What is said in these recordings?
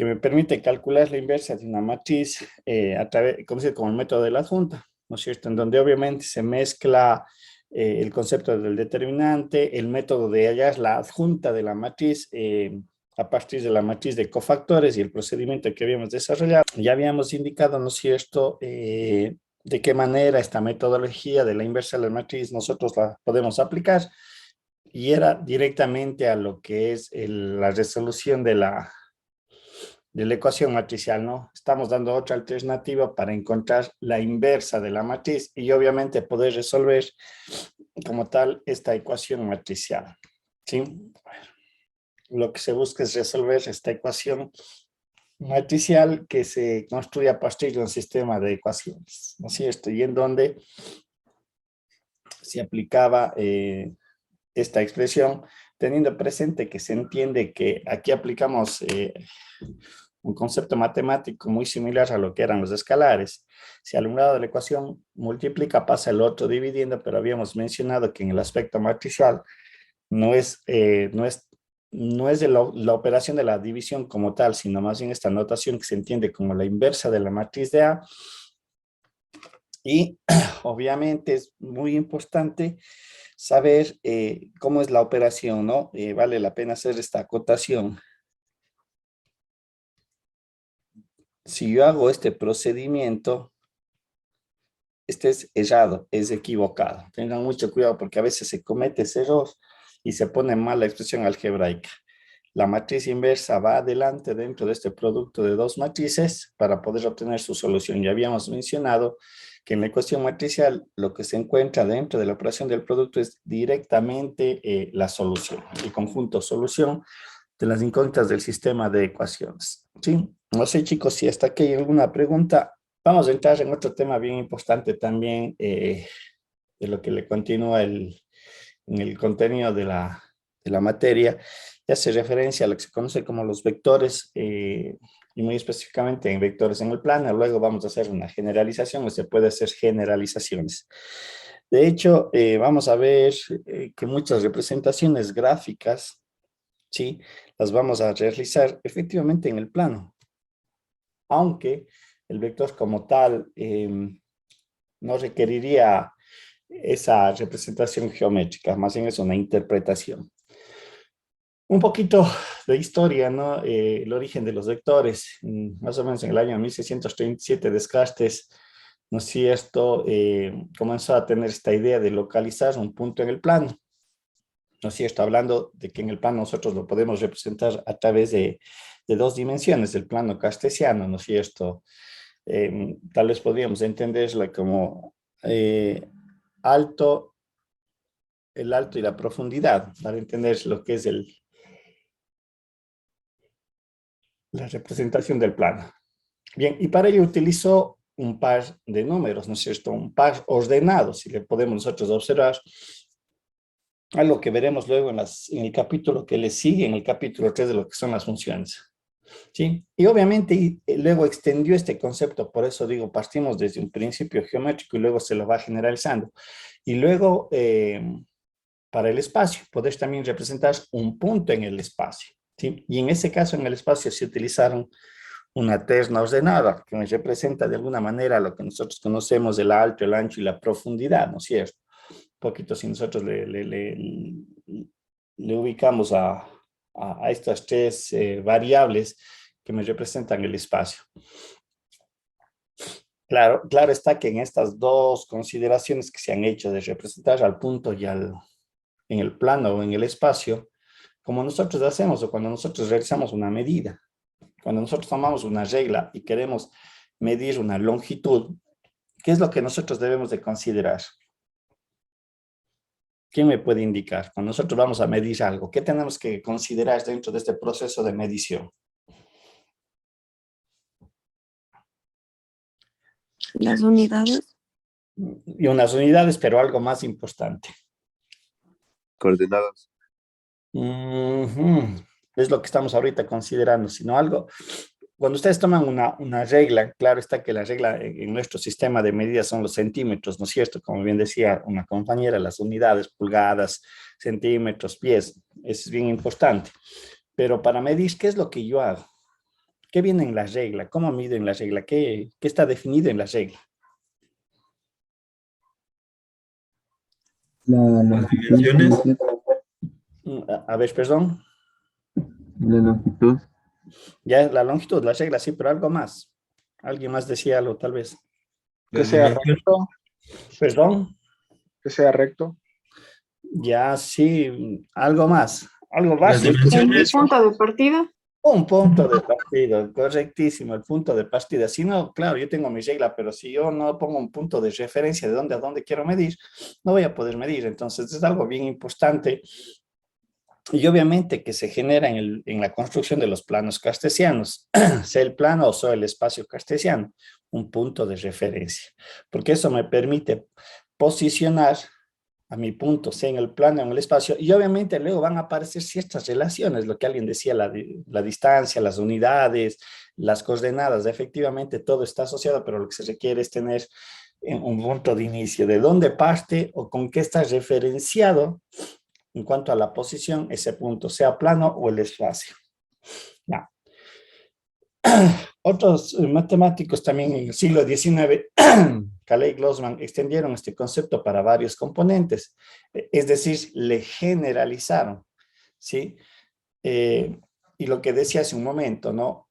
que me permite calcular la inversa de una matriz a través, como el método de la adjunta, ¿no es cierto? En donde obviamente se mezcla el concepto del determinante, el método de hallar la adjunta de la matriz a partir de la matriz de cofactores y el procedimiento que habíamos desarrollado. Ya habíamos indicado, ¿no es cierto?, de qué manera esta metodología de la inversa de la matriz nosotros la podemos aplicar, y era directamente a lo que es la resolución de la ecuación matricial, ¿no? Estamos dando otra alternativa para encontrar la inversa de la matriz y obviamente poder resolver como tal esta ecuación matricial, ¿sí? Lo que se busca es resolver esta ecuación matricial que se construye a partir de un sistema de ecuaciones, ¿no es cierto? Y en donde se aplicaba esta expresión, teniendo presente que se entiende que aquí aplicamos un concepto matemático muy similar a lo que eran los escalares. Si al un lado de la ecuación multiplica, pasa el otro dividiendo, pero habíamos mencionado que en el aspecto matricial no es de la operación de la división como tal, sino más bien esta notación que se entiende como la inversa de la matriz de A. Y obviamente es muy importante saber cómo es la operación, ¿no? Vale la pena hacer esta acotación. Si yo hago este procedimiento, este es errado, es equivocado. Tengan mucho cuidado porque a veces se comete ese error y se pone mal la expresión algebraica. La matriz inversa va adelante dentro de este producto de dos matrices para poder obtener su solución. Ya habíamos mencionado que en la ecuación matricial lo que se encuentra dentro de la operación del producto es directamente la solución, el conjunto solución de las incógnitas del sistema de ecuaciones. ¿Sí? No sé, chicos, si hasta aquí hay alguna pregunta. Vamos a entrar en otro tema bien importante también, de lo que le continúa en el contenido de la materia. Y hace referencia a lo que se conoce como los vectores, y muy específicamente en vectores en el plano. Luego vamos a hacer una generalización, o se puede hacer generalizaciones. De hecho, vamos a ver que muchas representaciones gráficas, ¿sí?, las vamos a realizar efectivamente en el plano, aunque el vector como tal no requeriría esa representación geométrica, más bien es una interpretación. Un poquito de historia, ¿no? El origen de los vectores, más o menos en el año 1637, Descartes, ¿no es cierto?, comenzó a tener esta idea de localizar un punto en el plano, ¿no es cierto?, hablando de que en el plano nosotros lo podemos representar a través de dos dimensiones, el plano cartesiano, ¿no es cierto? Tal vez podríamos entenderla como alto, el alto y la profundidad, para entender lo que es la representación del plano. Bien, y para ello utilizó un par de números, ¿no es cierto? Un par ordenado, si le podemos nosotros observar, algo que veremos luego en el capítulo que le sigue, en el capítulo 3 de lo que son las funciones. ¿Sí? Y obviamente luego extendió este concepto, por eso digo, partimos desde un principio geométrico y luego se lo va generalizando. Y luego, para el espacio, poder también representar un punto en el espacio, ¿sí? Y en ese caso, en el espacio se utilizaron una terna ordenada, que nos representa de alguna manera lo que nosotros conocemos del alto, el ancho y la profundidad, ¿no es cierto? Un poquito si nosotros le ubicamos a estas tres variables que me representan el espacio. Claro, claro está que en estas dos consideraciones que se han hecho de representar al punto y en el plano o en el espacio, como nosotros hacemos o cuando nosotros realizamos una medida, cuando nosotros tomamos una regla y queremos medir una longitud, ¿qué es lo que nosotros debemos de considerar? ¿Quién me puede indicar? Cuando nosotros vamos a medir algo, ¿qué tenemos que considerar dentro de este proceso de medición? Las unidades. Y unas unidades, pero algo más importante. Coordenadas. Es lo que estamos ahorita considerando, sino algo. Cuando ustedes toman una regla, claro está que la regla en nuestro sistema de medidas son los centímetros, ¿no es cierto? Como bien decía una compañera, las unidades, pulgadas, centímetros, pies, eso es bien importante. Pero para medir, ¿qué es lo que yo hago? ¿Qué viene en la regla? ¿Cómo mido en la regla? ¿Qué está definido en la regla? La Las longitud, dimensiones. A ver, perdón. la longitud, Ya la longitud, la regla, sí, pero algo más. Alguien más decía algo, tal vez. Que Las sea dimensiones. recto, Perdón. que sea recto. Ya, sí, algo más. Algo Las básico. Un dimensiones. punto de partida. Un punto de partida, correctísimo, el punto de partida. Si no, claro, yo tengo mi regla, pero si yo no pongo un punto de referencia de dónde a dónde quiero medir, no voy a poder medir. Entonces, es algo bien importante. Y obviamente que se genera en la construcción de los planos cartesianos, sea el plano o sea el espacio cartesiano, un punto de referencia, porque eso me permite posicionar a mi punto, sea en el plano o en el espacio, y obviamente luego van a aparecer ciertas relaciones, lo que alguien decía, la distancia, las unidades, las coordenadas, efectivamente todo está asociado, pero lo que se requiere es tener un punto de inicio, de dónde parte o con qué está referenciado en cuanto a la posición, ese punto, sea plano o el espacio. Ya. Otros matemáticos también en el siglo XIX, Cayley y Grossman, extendieron este concepto para varios componentes, es decir, le generalizaron, ¿sí? Y lo que decía hace un momento, ¿no?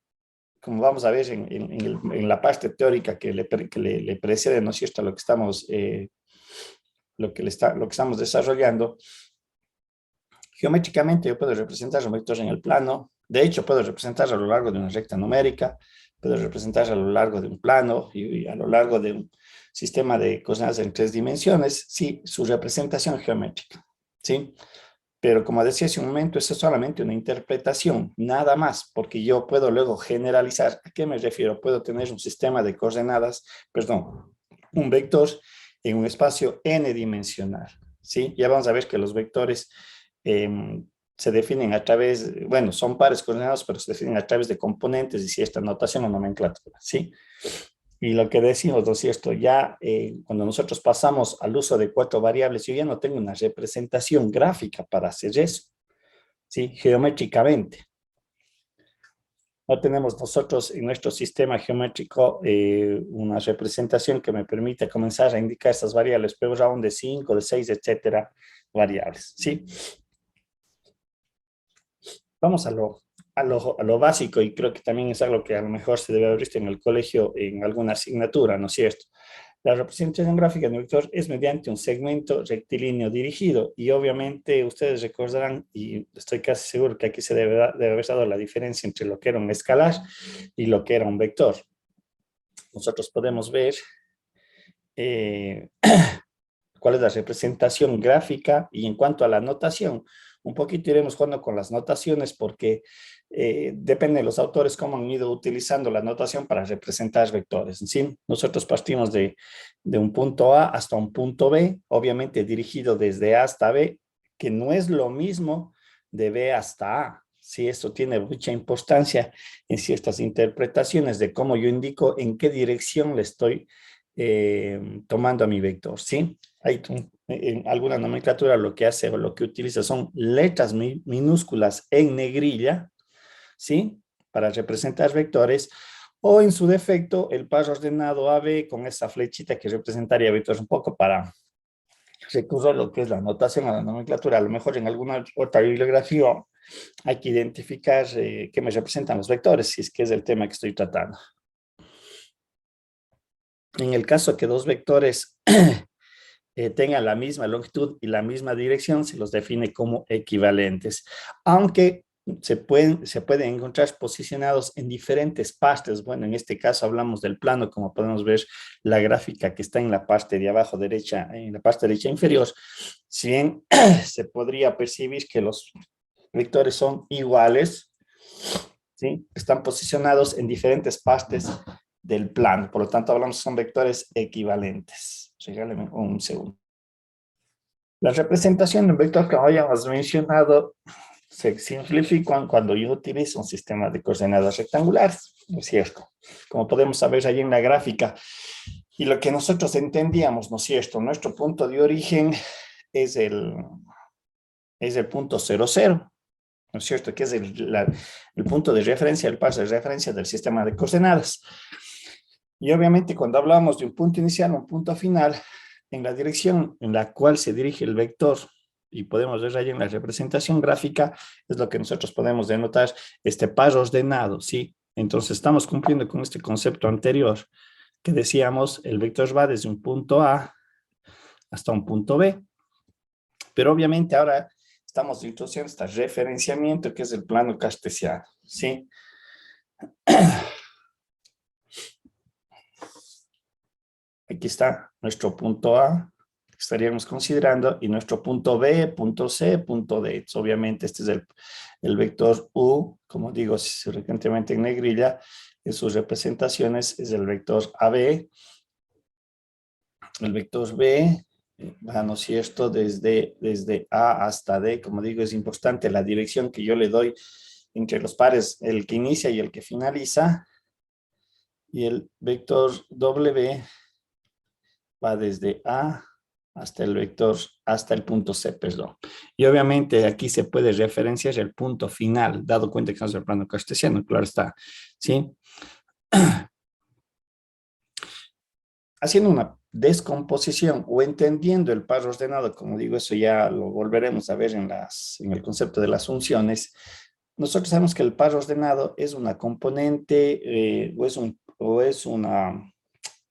Como vamos a ver en la parte teórica que le precede, ¿no es cierto?, lo que estamos, lo que estamos desarrollando. Geométricamente yo puedo representar un vector en el plano, de hecho puedo representar a lo largo de una recta numérica, puedo representar a lo largo de un plano y a lo largo de un sistema de coordenadas en 3 dimensiones, sí, su representación geométrica, ¿sí? Pero como decía hace un momento, eso es solamente una interpretación, nada más, porque yo puedo luego generalizar. ¿A qué me refiero? Puedo tener un sistema de coordenadas, perdón, un vector en un espacio n-dimensional, ¿sí? Ya vamos a ver que los vectores se definen a través, bueno, son pares coordenados, pero se definen a través de componentes y cierta notación o nomenclatura, ¿sí? Y lo que decimos, ¿no es cierto? Ya cuando nosotros pasamos al uso de 4 variables, yo ya no tengo una representación gráfica para hacer eso, ¿sí? Geométricamente. No tenemos nosotros en nuestro sistema geométrico una representación que me permita comenzar a indicar estas variables, pero aún de 5, de 6, etcétera, variables, ¿sí? Vamos a lo básico, y creo que también es algo que a lo mejor se debe haber visto en el colegio en alguna asignatura, ¿no es cierto? La representación gráfica de un vector es mediante un segmento rectilíneo dirigido, y obviamente ustedes recordarán, y estoy casi seguro que aquí se debe haber dado la diferencia entre lo que era un escalar y lo que era un vector. Nosotros podemos ver cuál es la representación gráfica, y en cuanto a la notación, un poquito iremos jugando con las notaciones porque depende de los autores cómo han ido utilizando la notación para representar vectores, ¿sí? Nosotros partimos de un punto A hasta un punto B, obviamente dirigido desde A hasta B, que no es lo mismo de B hasta A. Sí, esto tiene mucha importancia en ciertas interpretaciones de cómo yo indico en qué dirección le estoy tomando a mi vector, ¿sí? Hay en alguna nomenclatura lo que hace o lo que utiliza son letras minúsculas en negrilla, ¿sí? Para representar vectores, o en su defecto el par ordenado AB con esa flechita que representaría vectores, un poco para recurrir a lo que es la notación, a la nomenclatura. A lo mejor en alguna otra bibliografía hay que identificar qué me representan los vectores, si es que es el tema que estoy tratando. En el caso que dos vectores tengan la misma longitud y la misma dirección, se los define como equivalentes, aunque se pueden encontrar posicionados en diferentes partes. Bueno, en este caso hablamos del plano, como podemos ver la gráfica que está en la parte de abajo derecha, en la parte derecha inferior. Si bien se podría percibir que los vectores son iguales, ¿sí? Están posicionados en diferentes partes del plano, por lo tanto hablamos son vectores equivalentes. Regáleme un segundo. La representación de un vector que habíamos mencionado se simplifican cuando yo utilizo un sistema de coordenadas rectangulares, ¿no es cierto? Como podemos ver allí en la gráfica, y lo que nosotros entendíamos, ¿no es cierto? Nuestro punto de origen es el punto 0, 0, ¿no es cierto? Que es el punto de referencia, el paso de referencia del sistema de coordenadas. Y obviamente cuando hablamos de un punto inicial o un punto final, en la dirección en la cual se dirige el vector, y podemos ver ahí en la representación gráfica, es lo que nosotros podemos denotar este par ordenado, ¿sí? Entonces estamos cumpliendo con este concepto anterior que decíamos, el vector va desde un punto A hasta un punto B, pero obviamente ahora estamos introduciendo este referenciamiento que es el plano cartesiano, ¿sí? Aquí está nuestro punto A, que estaríamos considerando, y nuestro punto B, punto C, punto D. Entonces, obviamente este es el vector U, como digo, frecuentemente en negrilla, en sus representaciones es el vector AB. El vector B, ¿no es cierto? Desde A hasta D, como digo, es importante la dirección que yo le doy entre los pares, el que inicia y el que finaliza. Y el vector W va desde A hasta el vector, hasta el punto C, perdón. Y obviamente aquí se puede referenciar el punto final, dado cuenta que estamos en el plano cartesiano, claro está, ¿sí? Haciendo una descomposición o entendiendo el par ordenado, como digo, eso ya lo volveremos a ver en el concepto de las funciones. Nosotros sabemos que el par ordenado es una componente o es una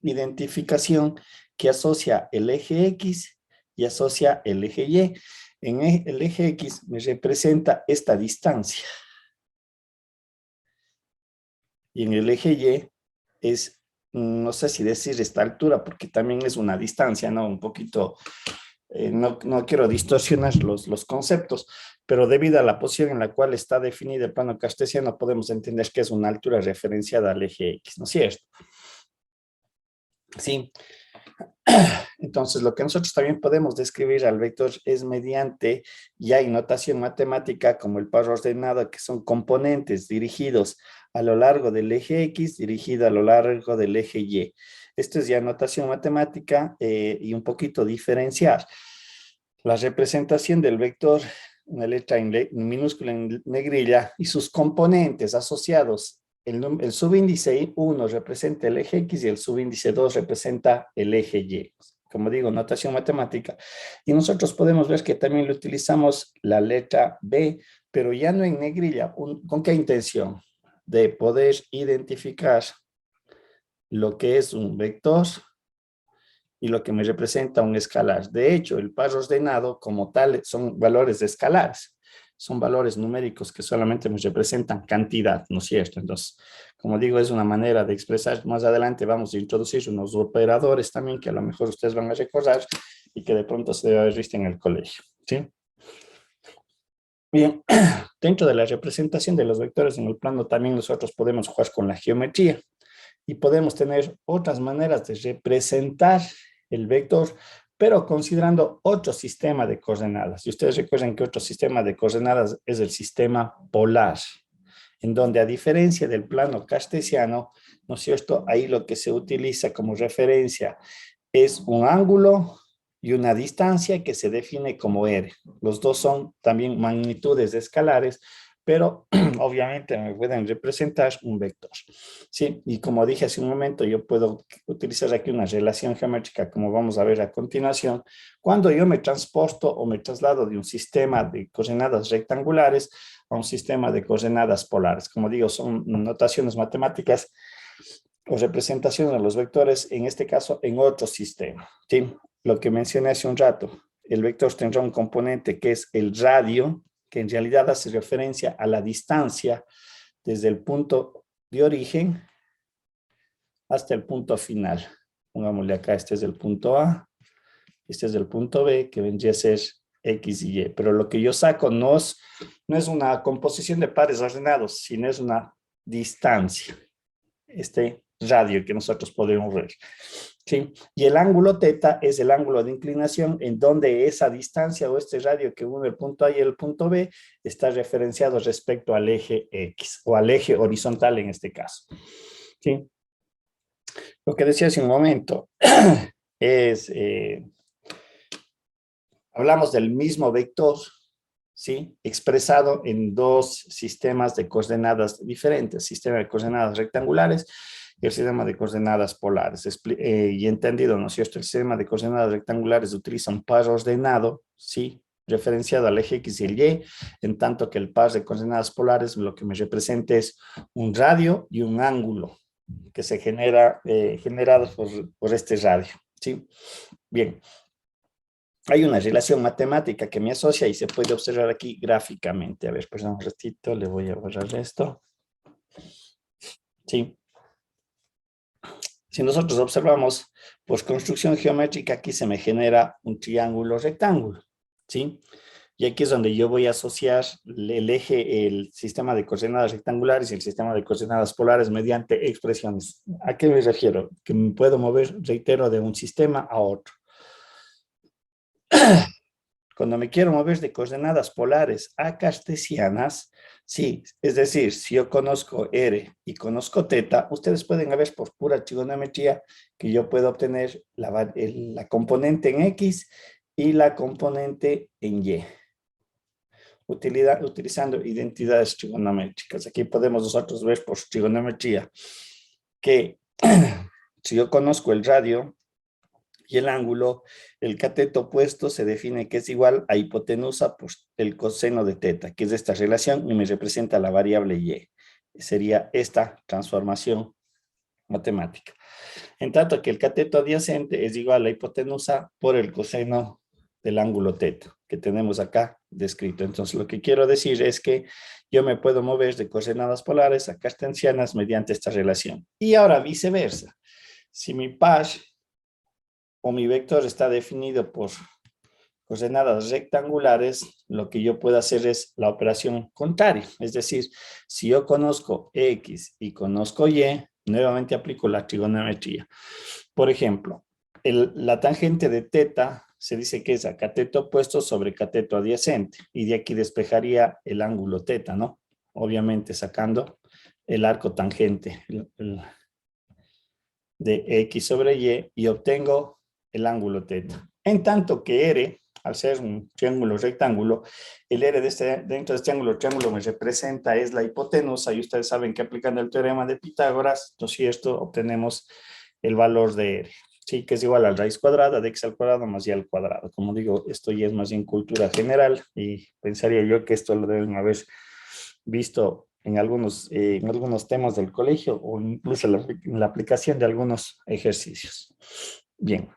identificación que asocia el eje X y asocia el eje Y. El eje X me representa esta distancia. Y en el eje Y es, no sé si decir esta altura, porque también es una distancia, ¿no? Un poquito, no quiero distorsionar los conceptos, pero debido a la posición en la cual está definido el plano cartesiano, podemos entender que es una altura referenciada al eje X, ¿no es cierto? Sí. Entonces, lo que nosotros también podemos describir al vector es mediante, ya hay notación matemática como el par ordenado, que son componentes dirigidos a lo largo del eje X, dirigido a lo largo del eje Y. Esto es ya notación matemática y un poquito diferenciar. La representación del vector, una letra minúscula en negrilla, y sus componentes asociados. El subíndice 1 representa el eje X y el subíndice 2 representa el eje Y. Como digo, notación matemática. Y nosotros podemos ver que también le utilizamos la letra B, pero ya no en negrilla. ¿Con qué intención? De poder identificar lo que es un vector y lo que me representa un escalar. De hecho, el par ordenado como tal son valores escalares. Son valores numéricos que solamente nos representan cantidad, ¿no es cierto? Entonces, como digo, es una manera de expresar. Más adelante vamos a introducir unos operadores también que a lo mejor ustedes van a recordar y que de pronto se debe haber visto en el colegio, ¿sí? Bien, dentro de la representación de los vectores en el plano también nosotros podemos jugar con la geometría y podemos tener otras maneras de representar el vector, pero considerando otro sistema de coordenadas. Y ustedes recuerden que otro sistema de coordenadas es el sistema polar, en donde a diferencia del plano cartesiano, ¿no es cierto? Ahí lo que se utiliza como referencia es un ángulo y una distancia que se define como r. Los dos son también magnitudes escalares, pero obviamente me pueden representar un vector. Sí, y como dije hace un momento, yo puedo utilizar aquí una relación geométrica, como vamos a ver a continuación, cuando yo me transporto o me traslado de un sistema de coordenadas rectangulares a un sistema de coordenadas polares. Como digo, son notaciones matemáticas o representación de los vectores, en este caso en otro sistema. ¿Sí? Lo que mencioné hace un rato, el vector tendrá un componente que es el radio, que en realidad hace referencia a la distancia desde el punto de origen hasta el punto final. Pongámosle acá, este es el punto A, este es el punto B, que vendría a ser X y Y. Pero lo que yo saco no es una composición de pares ordenados, sino es una distancia. Este radio que nosotros podemos ver. ¿Sí? Y el ángulo teta es el ángulo de inclinación en donde esa distancia o este radio que une el punto A y el punto B está referenciado respecto al eje X o al eje horizontal en este caso. ¿Sí? Lo que decía hace un momento es, hablamos del mismo vector, ¿sí? Expresado en dos sistemas de coordenadas diferentes, sistema de coordenadas rectangulares y el sistema de coordenadas polares. Y entendido, ¿no es cierto? El sistema de coordenadas rectangulares utiliza un par ordenado, ¿sí? Referenciado al eje X y el Y, en tanto que el par de coordenadas polares lo que me representa es un radio y un ángulo que se generados por este radio, ¿sí? Bien. Hay una relación matemática que me asocia y se puede observar aquí gráficamente. A ver, perdón un ratito, le voy a borrar esto. Sí. Si nosotros observamos, por construcción geométrica, aquí se me genera un triángulo rectángulo, ¿sí? Y aquí es donde yo voy a asociar el eje, el sistema de coordenadas rectangulares y el sistema de coordenadas polares mediante expresiones. ¿A qué me refiero? Que me puedo mover, reitero, de un sistema a otro. Cuando me quiero mover de coordenadas polares a cartesianas, sí, es decir, si yo conozco R y conozco θ, ustedes pueden ver por pura trigonometría que yo puedo obtener la componente en X y la componente en Y, utilizando identidades trigonométricas. Aquí podemos nosotros ver por trigonometría que si yo conozco el radio y el ángulo, el cateto opuesto se define que es igual a hipotenusa por el coseno de θ, que es esta relación y me representa la variable y. Sería esta transformación matemática. En tanto que el cateto adyacente es igual a hipotenusa por el coseno del ángulo θ, que tenemos acá descrito. Entonces, lo que quiero decir es que yo me puedo mover de coordenadas polares a cartesianas mediante esta relación. Y ahora viceversa. Si mi par o mi vector está definido por coordenadas rectangulares, lo que yo puedo hacer es la operación contraria. Es decir, si yo conozco X y conozco Y, nuevamente aplico la trigonometría. Por ejemplo, la tangente de θ se dice que es a cateto opuesto sobre cateto adyacente, y de aquí despejaría el ángulo θ, ¿no? Obviamente sacando el arco tangente de X sobre Y obtengo el ángulo θ. En tanto que R, al ser un triángulo rectángulo, el R dentro de este triángulo me representa es la hipotenusa, y ustedes saben que aplicando el teorema de Pitágoras, ¿no es cierto?, obtenemos el valor de R, ¿sí? Que es igual a la raíz cuadrada de X al cuadrado más Y al cuadrado. Como digo, esto ya es más bien cultura general, y pensaría yo que esto lo deben haber visto en algunos temas del colegio o incluso en la aplicación de algunos ejercicios. Bien.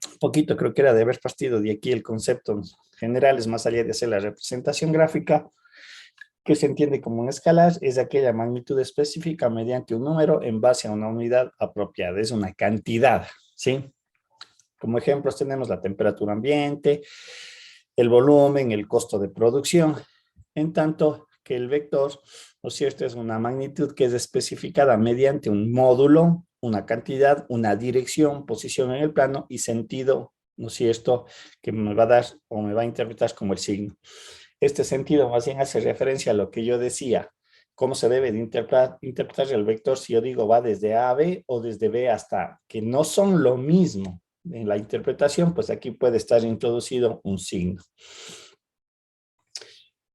Un poquito creo que era de haber partido de aquí el concepto general, es más allá de hacer la representación gráfica, que se entiende como un escalar, es aquella magnitud específica mediante un número en base a una unidad apropiada, es una cantidad, ¿sí? Como ejemplos tenemos la temperatura ambiente, el volumen, el costo de producción, en tanto que el vector, ¿no es cierto?, es una magnitud que es especificada mediante un módulo, una cantidad, una dirección, posición en el plano y sentido, ¿no es cierto?, que me va a dar o me va a interpretar como el signo. Este sentido más bien hace referencia a lo que yo decía, cómo se debe de interpretar el vector si yo digo va desde A a B o desde B hasta A, que no son lo mismo. En la interpretación, pues aquí puede estar introducido un signo.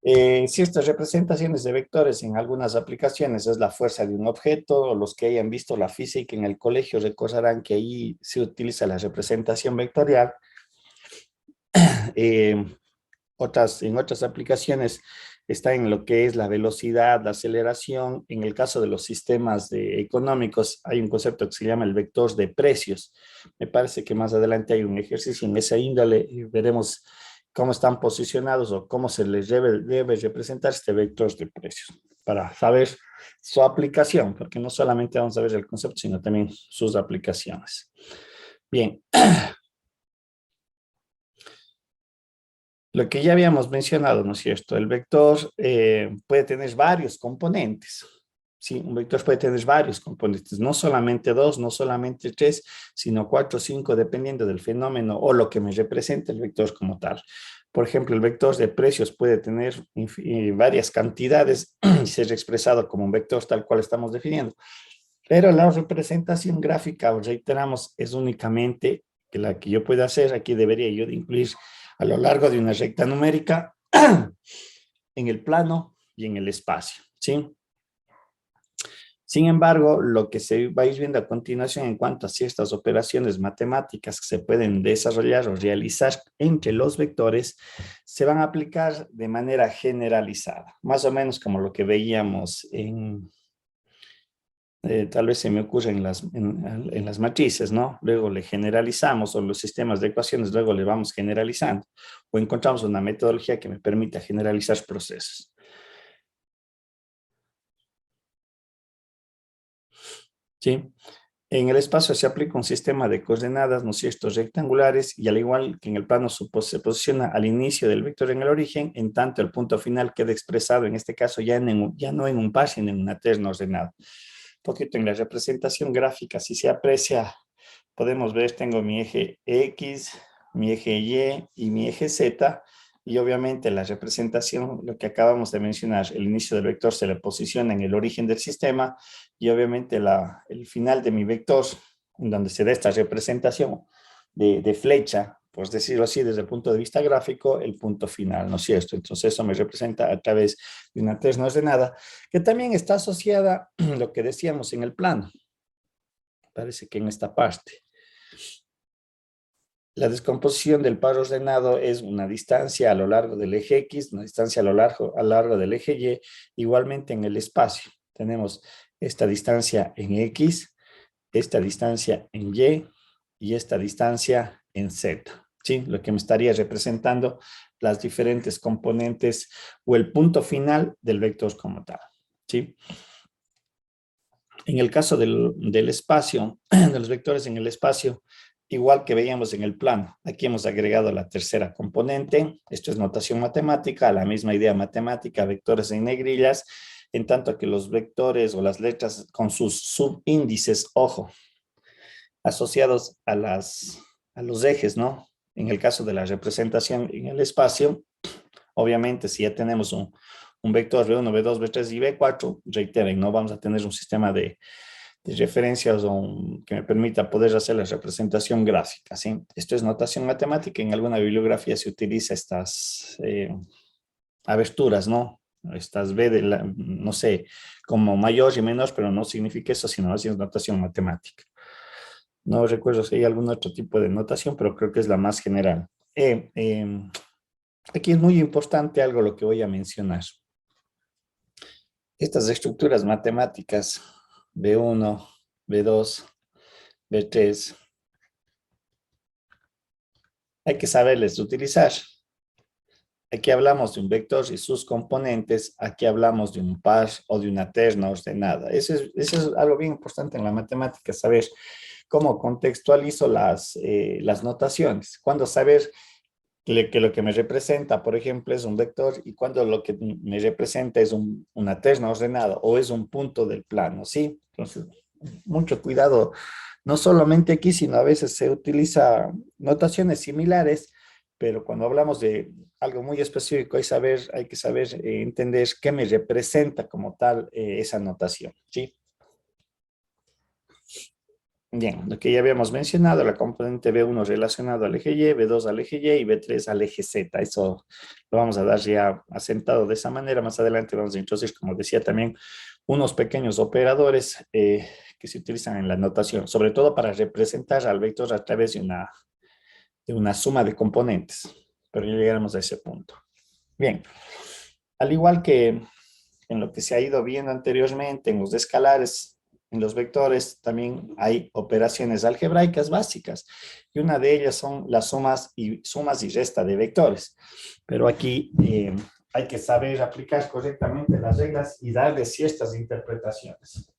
Ciertas representaciones de vectores en algunas aplicaciones es la fuerza de un objeto. Los que hayan visto la física en el colegio recordarán que ahí se utiliza la representación vectorial. En otras aplicaciones está en lo que es la velocidad, la aceleración. En el caso de los sistemas económicos hay un concepto que se llama el vector de precios. Me parece que más adelante hay un ejercicio en esa índole y veremos cómo están posicionados o cómo se les debe representar este vector de precios para saber su aplicación, porque no solamente vamos a ver el concepto, sino también sus aplicaciones. Bien. Lo que ya habíamos mencionado, ¿no es cierto? El vector puede tener varios componentes. Sí, un vector puede tener varios componentes, no solamente dos, no solamente tres, sino 4 o 5, dependiendo del fenómeno o lo que me representa el vector como tal. Por ejemplo, el vector de precios puede tener varias cantidades y ser expresado como un vector tal cual estamos definiendo. Pero la representación gráfica, reiteramos, es únicamente la que yo puedo hacer. Aquí debería yo de incluir a lo largo de una recta numérica en el plano y en el espacio, ¿sí? Sin embargo, lo que se va a ir viendo a continuación en cuanto a ciertas operaciones matemáticas que se pueden desarrollar o realizar entre los vectores, se van a aplicar de manera generalizada, más o menos como lo que veíamos en, tal vez se me ocurre en las matrices, ¿no? Luego le generalizamos, o los sistemas de ecuaciones, luego le vamos generalizando, o encontramos una metodología que me permita generalizar procesos. ¿Sí? En el espacio se aplica un sistema de coordenadas, ¿no es cierto?, rectangulares, y al igual que en el plano se posiciona al inicio del vector en el origen, en tanto el punto final queda expresado, en este caso, ya no en un par, sino en una terna ordenada. Un poquito en la representación gráfica, si se aprecia, podemos ver, tengo mi eje X, mi eje Y y mi eje Z, y obviamente la representación, lo que acabamos de mencionar, el inicio del vector se le posiciona en el origen del sistema, y obviamente el final de mi vector, en donde se da esta representación de flecha, por decirlo así, desde el punto de vista gráfico, el punto final, ¿no es cierto? Entonces eso me representa a través de una terna ordenada, que también está asociada a lo que decíamos en el plano. Parece que en esta parte. La descomposición del par ordenado es una distancia a lo largo del eje X, una distancia a lo largo del eje Y. Igualmente en el espacio tenemos esta distancia en X, esta distancia en y esta distancia en Z. ¿Sí? Lo que me estaría representando las diferentes componentes o el punto final del vector como tal. ¿Sí? En el caso del espacio, de los vectores en el espacio, igual que veíamos en el plano, aquí hemos agregado la tercera componente. Esto es notación matemática, la misma idea matemática, vectores en negrillas, en tanto que los vectores o las letras con sus subíndices, ojo, asociados a los ejes, ¿no? En el caso de la representación en el espacio, obviamente si ya tenemos un vector B1, B2, B3 y B4, reiteren, no vamos a tener un sistema de referencias que me permita poder hacer la representación gráfica, ¿sí? Esto es notación matemática, en alguna bibliografía se utiliza estas aberturas, ¿no? Estas B no sé, como mayor y menor, pero no significa eso, sino así es notación matemática. No recuerdo si hay algún otro tipo de notación, pero creo que es la más general. Aquí es muy importante algo lo que voy a mencionar. Estas estructuras matemáticas, B1, B2, B3, hay que saberles utilizar. Aquí hablamos de un vector y sus componentes, aquí hablamos de un par o de una terna ordenada. Eso es algo bien importante en la matemática, saber cómo contextualizo las notaciones, cuándo saber que lo que me representa, por ejemplo, es un vector y cuando lo que me representa es una terna ordenada o es un punto del plano, ¿sí? Entonces, mucho cuidado, no solamente aquí, sino a veces se utiliza notaciones similares, pero cuando hablamos de algo muy específico hay que saber entender qué me representa como tal esa notación, ¿sí? Bien, lo que ya habíamos mencionado, la componente B1 relacionado al eje Y, B2 al eje Y y B3 al eje Z. Eso lo vamos a dar ya asentado de esa manera. Más adelante vamos a introducir, como decía también, unos pequeños operadores que se utilizan en la notación, sobre todo para representar al vector a través de una suma de componentes. Pero ya llegaremos a ese punto. Bien, al igual que en lo que se ha ido viendo anteriormente, en los escalares, en los vectores, también hay operaciones algebraicas básicas, y una de ellas son las sumas y resta de vectores. Pero aquí hay que saber aplicar correctamente las reglas y darle ciertas interpretaciones.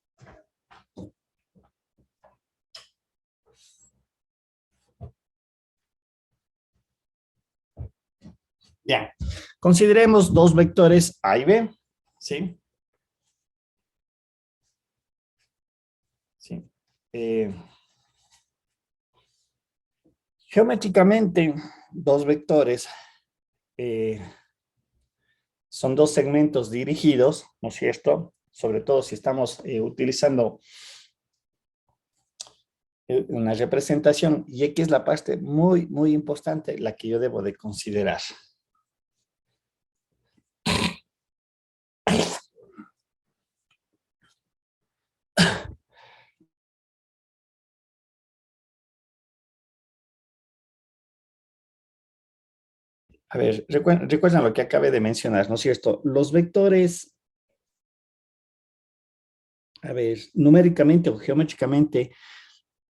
Bien, consideremos dos vectores A y B, ¿sí? Sí. Geométricamente, dos vectores son dos segmentos dirigidos, ¿no es cierto? Sobre todo si estamos utilizando una representación, y aquí es la parte muy, muy importante, la que yo debo de considerar. A ver, recuerdan lo que acabé de mencionar, ¿no es cierto? Los vectores, a ver, numéricamente o geométricamente,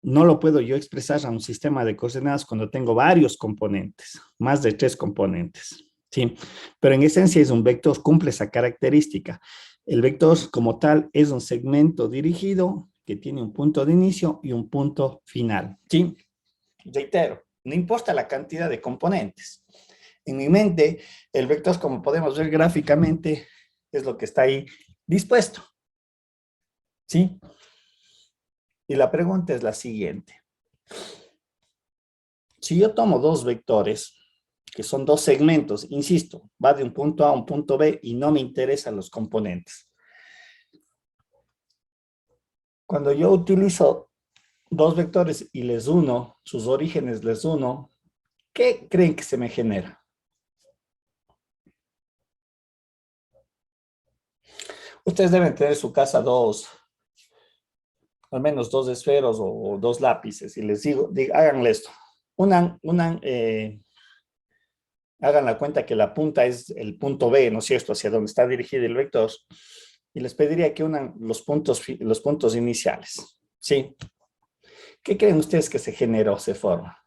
no lo puedo yo expresar a un sistema de coordenadas cuando tengo varios componentes, más de 3 componentes, ¿sí? Pero en esencia es un vector, cumple esa característica. El vector como tal es un segmento dirigido que tiene un punto de inicio y un punto final, ¿sí? Reitero, no importa la cantidad de componentes. En mi mente, el vector, como podemos ver gráficamente, es lo que está ahí dispuesto, ¿sí? Y la pregunta es la siguiente. Si yo tomo dos vectores, que son dos segmentos, insisto, va de un punto A a un punto B y no me interesan los componentes. Cuando yo utilizo dos vectores y les uno, sus orígenes les uno, ¿qué creen que se me genera? Ustedes deben tener en su casa al menos dos esferos o dos lápices, y les digo, háganle esto. Hagan la cuenta que la punta es el punto B, ¿no es cierto?, hacia donde está dirigido el vector, y les pediría que unan los puntos iniciales, ¿sí? ¿Qué creen ustedes que se generó, se forma?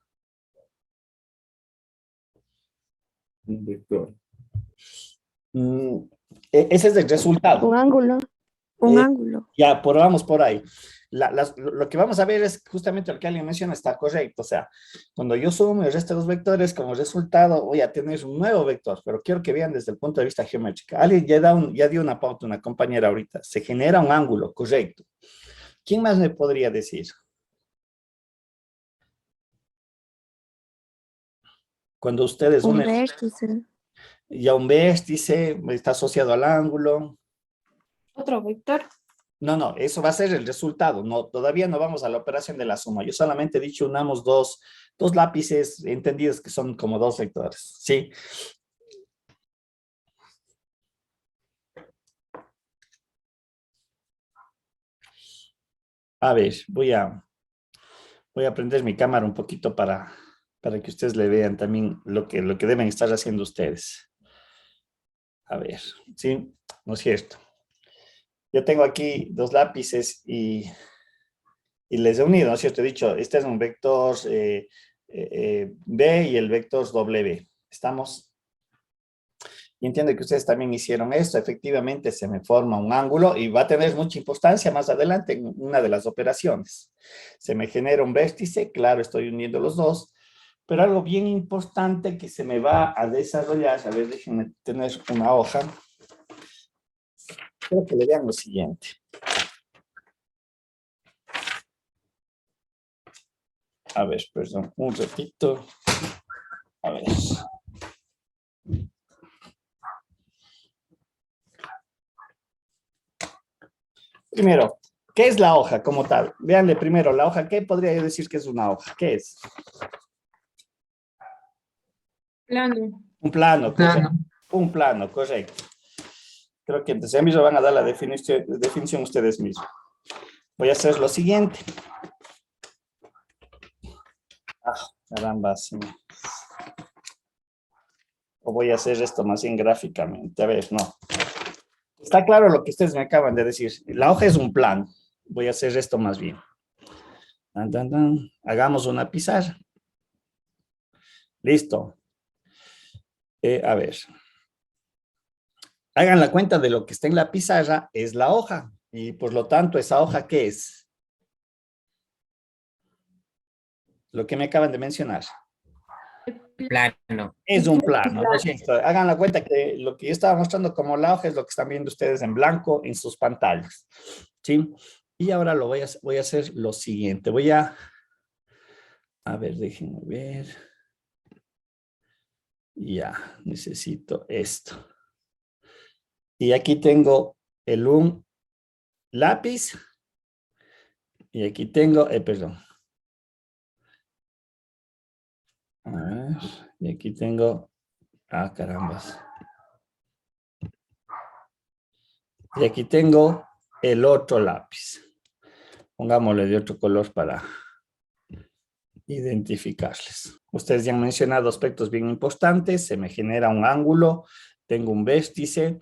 Un vector. Ese es el resultado. Un ángulo. Un ángulo. Ya, vamos por ahí. Lo que vamos a ver es justamente lo que alguien menciona, está correcto. O sea, cuando yo sumo el resto de los vectores, como resultado voy a tener un nuevo vector, pero quiero que vean desde el punto de vista geométrico. Alguien ya dio una pauta, una compañera ahorita. Se genera un ángulo, correcto. ¿Quién más me podría decir? Cuando ustedes Un unen, vértice. ya un vértice está asociado al ángulo. Otro vector. No, eso va a ser el resultado. No, todavía no vamos a la operación de la suma. Yo solamente he dicho unamos dos lápices entendidos que son como dos vectores. Sí. A ver, voy a prender mi cámara un poquito para que ustedes le vean también lo que deben estar haciendo ustedes. A ver, ¿sí? No es cierto. Yo tengo aquí dos lápices y les he unido, ¿no es cierto? He dicho, este es un vector B y el vector W. ¿Estamos? Y entiendo que ustedes también hicieron esto. Efectivamente, se me forma un ángulo y va a tener mucha importancia más adelante en una de las operaciones. Se me genera un vértice, claro, estoy uniendo los dos, pero algo bien importante que se me va a desarrollar, a ver, déjenme tener una hoja. Quiero que le vean lo siguiente. A ver, perdón, un ratito. A ver. Primero, ¿qué es la hoja como tal? Véanle primero la hoja. ¿Qué podría yo decir que es una hoja? ¿Qué es? Plano. Un plano, correcto. Plano. Un plano, correcto. Creo que entonces a mí me van a dar la definición ustedes mismos. Voy a hacer lo siguiente. Caramba, sí. O voy a hacer esto más bien gráficamente. A ver, no. Está claro lo que ustedes me acaban de decir. La hoja es un plano. Voy a hacer esto más bien. Hagamos una pizarra. Listo. A ver. Hagan la cuenta de lo que está en la pizarra, es la hoja. Y por lo tanto, ¿esa hoja qué es? Lo que me acaban de mencionar. Plano. Es un plano, ¿no es cierto? Hagan la cuenta que lo que yo estaba mostrando como la hoja es lo que están viendo ustedes en blanco en sus pantallas. ¿Sí? Y ahora voy a hacer lo siguiente. A ver, déjenme ver. Ya, necesito esto. Y aquí tengo un lápiz. Y aquí tengo, perdón. A ver, y aquí tengo, carambas. Y aquí tengo el otro lápiz. Pongámosle de otro color para identificarles. Ustedes ya han mencionado aspectos bien importantes. Se me genera un ángulo, tengo un vértice.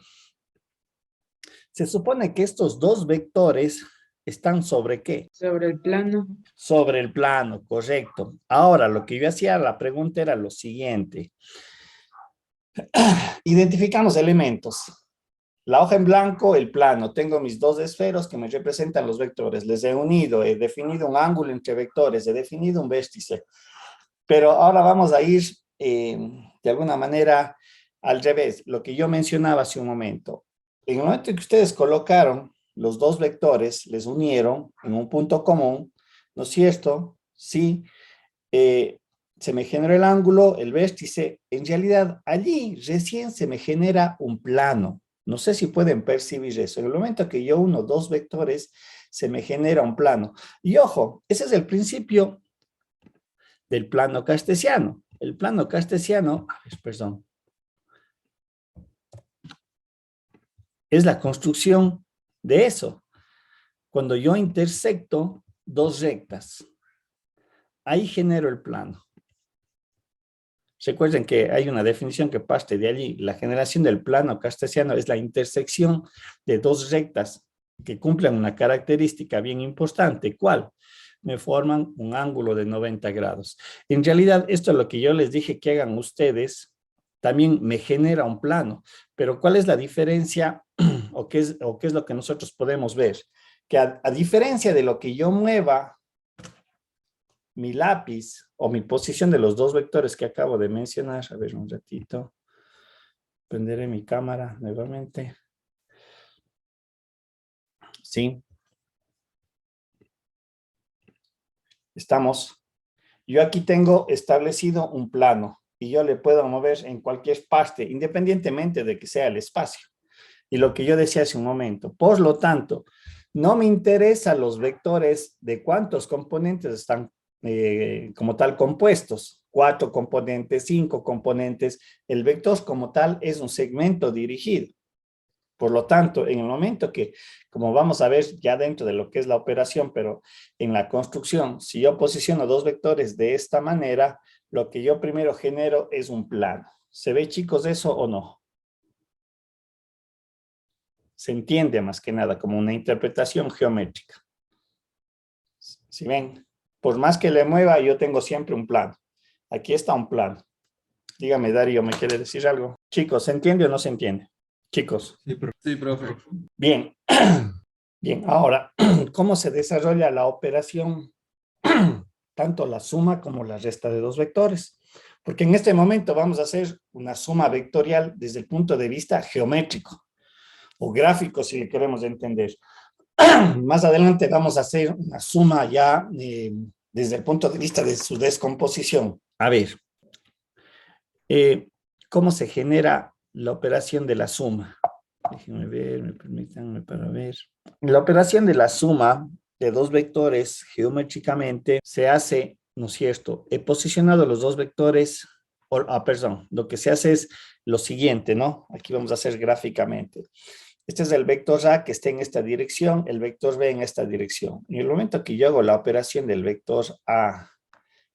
Se supone que estos dos vectores están ¿sobre qué? Sobre el plano. Sobre el plano, correcto. Ahora, lo que yo hacía, la pregunta era lo siguiente. Identificamos elementos. La hoja en blanco, el plano. Tengo mis dos esferos que me representan los vectores. Les he unido, he definido un ángulo entre vectores, he definido un vértice. Pero ahora vamos a ir de alguna manera al revés. Lo que yo mencionaba hace un momento. En el momento en que ustedes colocaron los dos vectores, les unieron en un punto común, ¿no es cierto? Sí. Se me generó el ángulo, el vértice. En realidad, allí recién se me genera un plano. No sé si pueden percibir eso. En el momento que yo uno dos vectores, se me genera un plano. Y ojo, ese es el principio del plano cartesiano. El plano cartesiano, perdón, es la construcción de eso. Cuando yo intersecto dos rectas, ahí genero el plano. Recuerden que hay una definición que parte de allí. La generación del plano cartesiano es la intersección de dos rectas que cumplen una característica bien importante. ¿Cuál? Me forman un ángulo de 90 grados. En realidad, esto es lo que yo les dije que hagan ustedes. También me genera un plano. Pero ¿cuál es la diferencia o qué es lo que nosotros podemos ver? Que a diferencia de lo que yo mueva mi lápiz o mi posición de los dos vectores que acabo de mencionar. A ver, un ratito. Prenderé mi cámara nuevamente. Sí. Estamos. Yo aquí tengo establecido un plano y yo le puedo mover en cualquier parte, independientemente de que sea el espacio. Y lo que yo decía hace un momento. Por lo tanto, no me interesan los vectores de cuántos componentes están como tal compuestos, 4 componentes, 5 componentes. El vector como tal es un segmento dirigido. Por lo tanto, en el momento que, como vamos a ver ya dentro de lo que es la operación, pero en la construcción, si yo posiciono dos vectores de esta manera, lo que yo primero genero es un plano. ¿Se ve, chicos, eso o no? Se entiende más que nada como una interpretación geométrica. ¿Sí ven? Por más que le mueva, yo tengo siempre un plano. Aquí está un plano. Dígame, Darío, ¿me quiere decir algo? Chicos, ¿se entiende o no se entiende? Chicos. Sí, profe. Bien. Bien, ahora, ¿cómo se desarrolla la operación? Tanto la suma como la resta de dos vectores. Porque en este momento vamos a hacer una suma vectorial desde el punto de vista geométrico o gráfico, si le queremos entender. Más adelante vamos a hacer una suma ya desde el punto de vista de su descomposición. A ver, ¿cómo se genera la operación de la suma? Déjenme ver, permítanme para ver. La operación de la suma de dos vectores geométricamente se hace, ¿no es cierto? He posicionado los dos vectores, perdón, lo que se hace es lo siguiente, ¿no? Aquí vamos a hacer gráficamente. Este es el vector A que está en esta dirección, el vector B en esta dirección. En el momento que yo hago la operación del vector A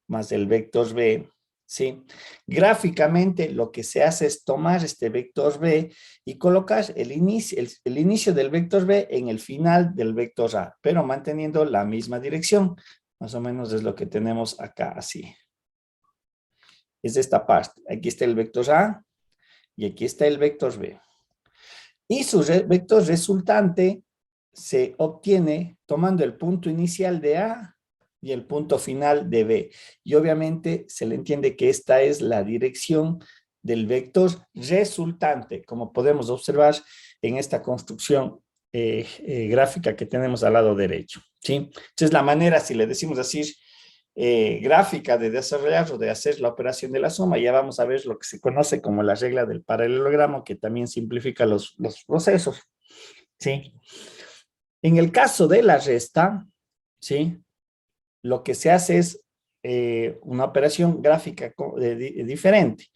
más el vector B, ¿sí? Gráficamente lo que se hace es tomar este vector B y colocar el inicio del vector B en el final del vector A, pero manteniendo la misma dirección. Más o menos es lo que tenemos acá, así. Es esta parte. Aquí está el vector A y aquí está el vector B. Y su vector resultante se obtiene tomando el punto inicial de A y el punto final de B. Y obviamente se le entiende que esta es la dirección del vector resultante, como podemos observar en esta construcción gráfica que tenemos al lado derecho, ¿sí? Entonces la manera, si le decimos así, gráfica de desarrollar o de hacer la operación de la suma, ya vamos a ver lo que se conoce como la regla del paralelogramo, que también simplifica los procesos, ¿sí? En el caso de la resta, ¿sí? Lo que se hace es una operación gráfica diferente.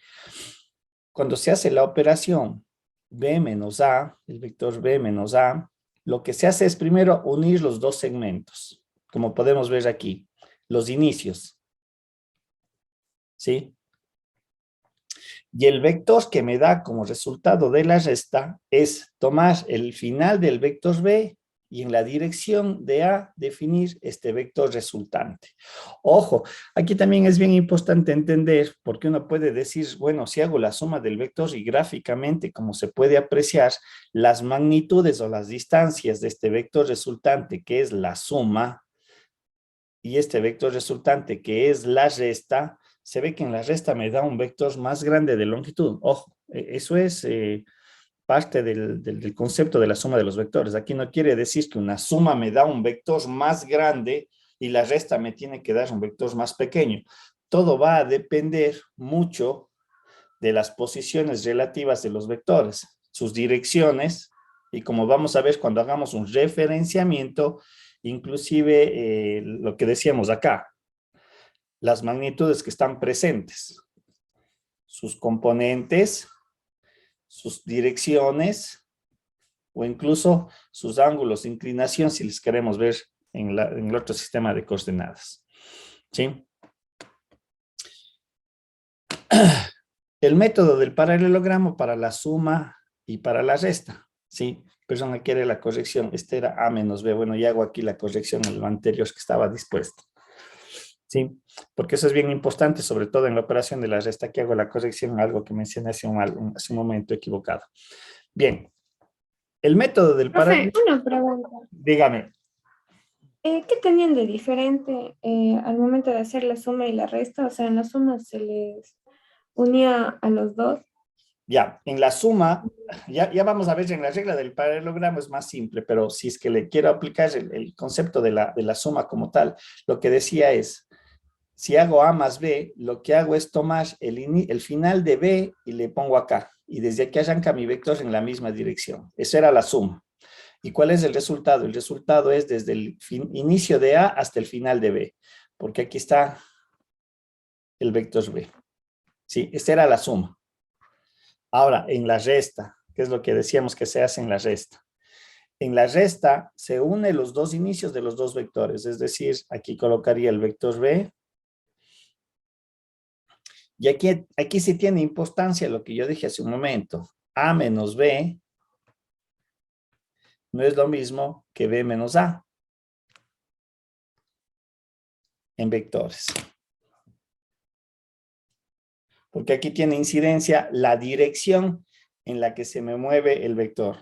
Cuando se hace la operación B menos A, el vector B menos A, lo que se hace es primero unir los dos segmentos, como podemos ver aquí, los inicios. ¿sí? Y el vector que me da como resultado de la resta es tomar el final del vector B y en la dirección de A definir este vector resultante. Ojo, aquí también es bien importante entender, porque uno puede decir, bueno, si hago la suma del vector y gráficamente, como se puede apreciar, las magnitudes o las distancias de este vector resultante, que es la suma, y este vector resultante, que es la resta, se ve que en la resta me da un vector más grande de longitud. Ojo, eso es parte del concepto de la suma de los vectores. Aquí no quiere decir que una suma me da un vector más grande y la resta me tiene que dar un vector más pequeño. Todo va a depender mucho de las posiciones relativas de los vectores, sus direcciones, y como vamos a ver cuando hagamos un referenciamiento, inclusive lo que decíamos acá, las magnitudes que están presentes, sus componentes, sus direcciones, o incluso sus ángulos de inclinación, si les queremos ver en el otro sistema de coordenadas. ¿Sí? El método del paralelogramo para la suma y para la resta. ¿Sí? Persona quiere la corrección. Este era A menos B. Bueno, ya hago aquí la corrección en lo anterior que estaba dispuesto. ¿Sí? Porque eso es bien importante, sobre todo en la operación de la resta, que hago la corrección, algo que mencioné hace un momento equivocado. Bien. El método del Profe, paralelogramo. una pregunta. Dígame. ¿Qué tenían de diferente al momento de hacer la suma y la resta? O sea, en la suma se les unía a los dos. Ya, en la suma, ya vamos a ver, en la regla del paralelogramo es más simple, pero si es que le quiero aplicar el concepto de la suma como tal, lo que decía es, si hago A más B, lo que hago es tomar el final de B y le pongo acá, y desde aquí arranca mi vector en la misma dirección. Esa era la suma. ¿Y cuál es el resultado? El resultado es desde el inicio de A hasta el final de B, porque aquí está el vector B. Sí, esta era la suma. Ahora, en la resta, ¿qué es lo que decíamos que se hace en la resta? En la resta se une los dos inicios de los dos vectores, es decir, aquí colocaría el vector B. Y aquí sí tiene importancia lo que yo dije hace un momento. A menos B no es lo mismo que B menos A en vectores. Porque aquí tiene incidencia la dirección en la que se me mueve el vector.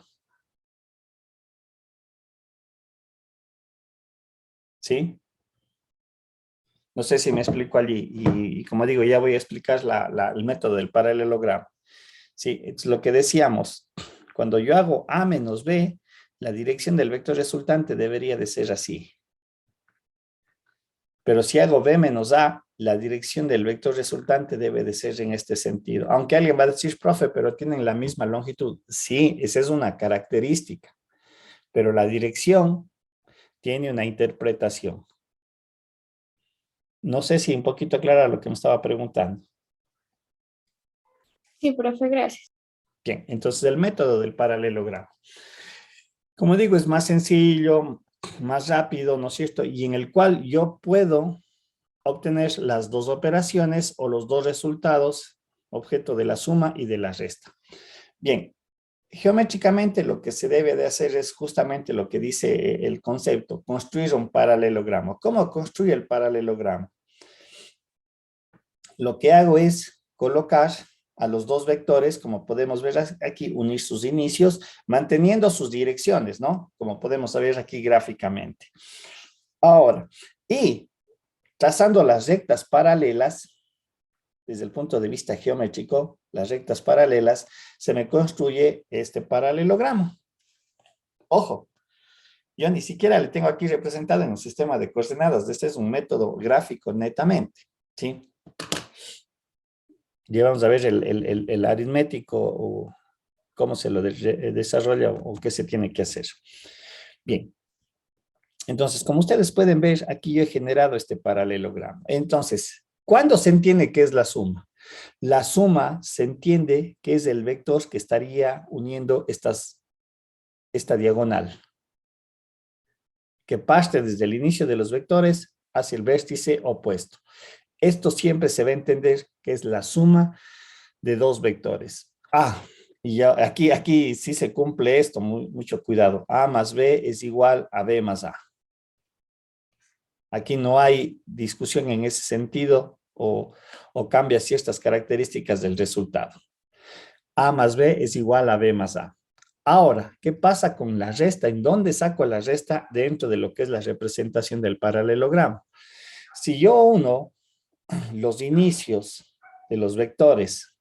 ¿Sí? No sé si me explico allí. Y como digo, ya voy a explicar el método del paralelogramo. Sí, es lo que decíamos. Cuando yo hago A menos B, la dirección del vector resultante debería de ser así. Pero si hago B menos A, la dirección del vector resultante debe de ser en este sentido. Aunque alguien va a decir, profe, pero tienen la misma longitud. Sí, esa es una característica. Pero la dirección tiene una interpretación. No sé si un poquito clara lo que me estaba preguntando. Sí, profe, gracias. Bien, entonces el método del paralelogramo. Como digo, es más sencillo, más rápido, ¿no es cierto? Y en el cual yo puedo obtener las dos operaciones o los dos resultados, objeto de la suma y de la resta. Bien, geométricamente lo que se debe de hacer es justamente lo que dice el concepto, construir un paralelogramo. ¿Cómo construye el paralelogramo? Lo que hago es colocar a los dos vectores, como podemos ver aquí, unir sus inicios, manteniendo sus direcciones, ¿no? Como podemos ver aquí gráficamente. Ahora, y trazando las rectas paralelas, desde el punto de vista geométrico, las rectas paralelas, se me construye este paralelogramo. Ojo, yo ni siquiera le tengo aquí representado en un sistema de coordenadas. Este es un método gráfico netamente, ¿sí? Ya vamos a ver el aritmético o cómo se lo desarrolla o qué se tiene que hacer. Bien. Entonces, como ustedes pueden ver, aquí yo he generado este paralelogramo. Entonces, ¿cuándo se entiende qué es la suma? La suma se entiende que es el vector que estaría uniendo esta diagonal, que parte desde el inicio de los vectores hacia el vértice opuesto. Esto siempre se va a entender que es la suma de dos vectores. Y ya aquí sí se cumple esto, mucho cuidado. A más B es igual a B más A. Aquí no hay discusión en ese sentido o cambia ciertas características del resultado. A más B es igual a B más A. Ahora, ¿qué pasa con la resta? ¿En dónde saco la resta dentro de lo que es la representación del paralelogramo? Si yo uno los inicios de los vectores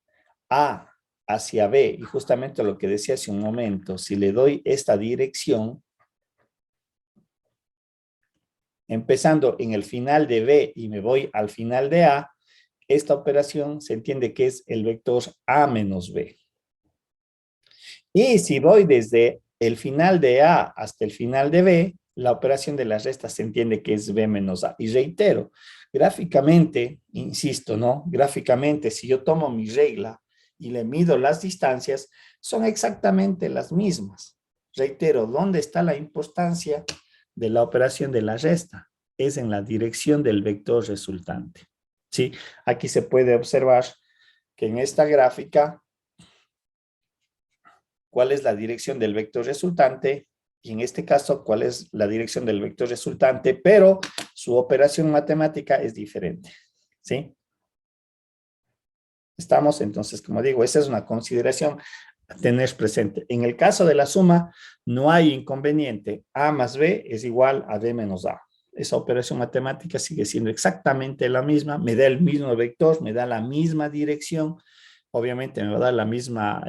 A hacia B, y justamente lo que decía hace un momento, si le doy esta dirección, empezando en el final de B y me voy al final de A, esta operación se entiende que es el vector A menos B. Y si voy desde el final de A hasta el final de B, la operación de la resta se entiende que es B menos A. Y reitero, gráficamente, insisto, ¿no? Gráficamente, si yo tomo mi regla y le mido las distancias, son exactamente las mismas. Reitero, ¿dónde está la importancia de la operación de la resta? Es en la dirección del vector resultante. ¿Sí? Aquí se puede observar que en esta gráfica, ¿cuál es la dirección del vector resultante? Y en este caso, ¿cuál es la dirección del vector resultante? Pero su operación matemática es diferente. ¿Sí? Estamos, entonces, como digo, esa es una consideración a tener presente. En el caso de la suma, no hay inconveniente. A más B es igual a B menos A. Esa operación matemática sigue siendo exactamente la misma. Me da el mismo vector, me da la misma dirección. Obviamente me va a dar la misma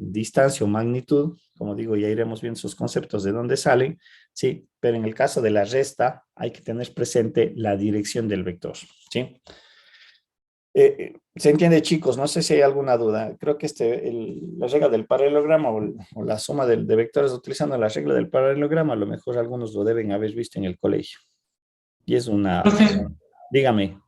distancia o magnitud. Como digo, ya iremos viendo sus conceptos de dónde salen. Sí, pero en el caso de la resta, hay que tener presente la dirección del vector. ¿Sí? ¿Se entiende, chicos? No sé si hay alguna duda. Creo que la regla del paralelogramo o la suma de vectores utilizando la regla del paralelogramo, a lo mejor algunos lo deben haber visto en el colegio. Y es una... Profe, Dígame.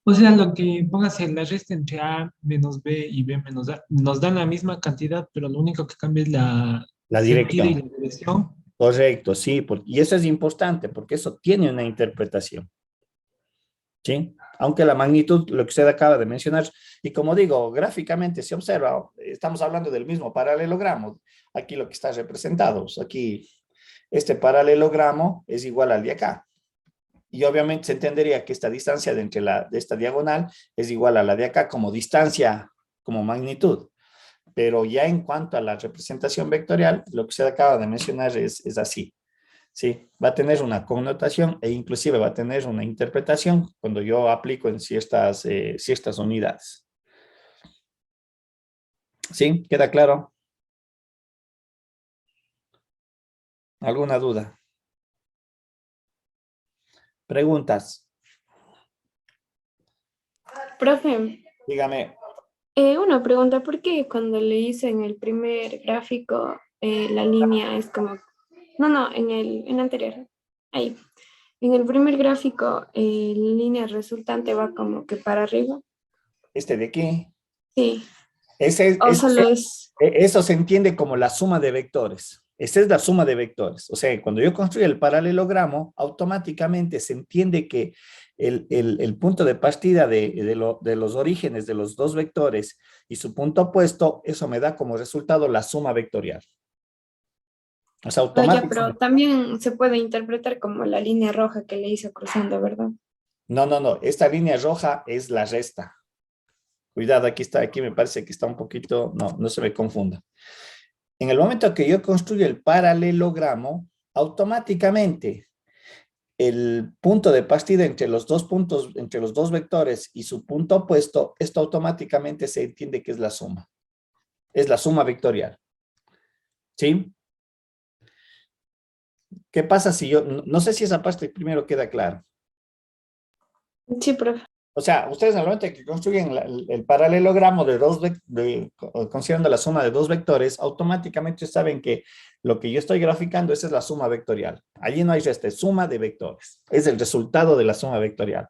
o sea, lo que pongas en la resta entre A menos B y B menos A, nos dan la misma cantidad, pero lo único que cambia es La sentido y la dirección. dirección. Correcto, sí. Y eso es importante porque eso tiene una interpretación. ¿Sí? Aunque la magnitud, lo que usted acaba de mencionar, y como digo, gráficamente se observa, estamos hablando del mismo paralelogramo. Aquí lo que está representado, aquí este paralelogramo es igual al de acá. Y obviamente se entendería que esta distancia de esta diagonal es igual a la de acá como distancia, como magnitud. Pero ya en cuanto a la representación vectorial, lo que usted acaba de mencionar es así. Sí, va a tener una connotación e inclusive va a tener una interpretación cuando yo aplico en ciertas unidades. ¿Sí? ¿Queda claro? ¿Alguna duda? ¿Preguntas? Profe, Dígame. una pregunta, ¿por qué cuando le hice en el primer gráfico la línea es como... No, en el anterior, ahí. En el primer gráfico la línea resultante va como que para arriba. Este de aquí. Sí, Ese, o solo es... Eso se entiende como la suma de vectores. Esa es la suma de vectores. O sea, cuando yo construyo el paralelogramo, automáticamente se entiende que el punto de partida de los orígenes de los dos vectores y su punto opuesto, eso me da como resultado la suma vectorial. O sea, Ya, automáticamente. pero también se puede interpretar como la línea roja que le hizo cruzando, ¿verdad? No. Esta línea roja es la resta. Cuidado, aquí me parece que está un poquito, no se me confunda. En el momento que yo construyo el paralelogramo, automáticamente el punto de partida entre los dos puntos, entre los dos vectores y su punto opuesto, esto automáticamente se entiende que es la suma. Es la suma vectorial. ¿Sí? ¿Qué pasa si yo, no sé si esa parte primero queda clara? Sí, profe. O sea, ustedes en el momento que construyen el paralelogramo considerando la suma de dos vectores, automáticamente saben que lo que yo estoy graficando, esa es la suma vectorial. Allí no hay resta, es suma de vectores. Es el resultado de la suma vectorial.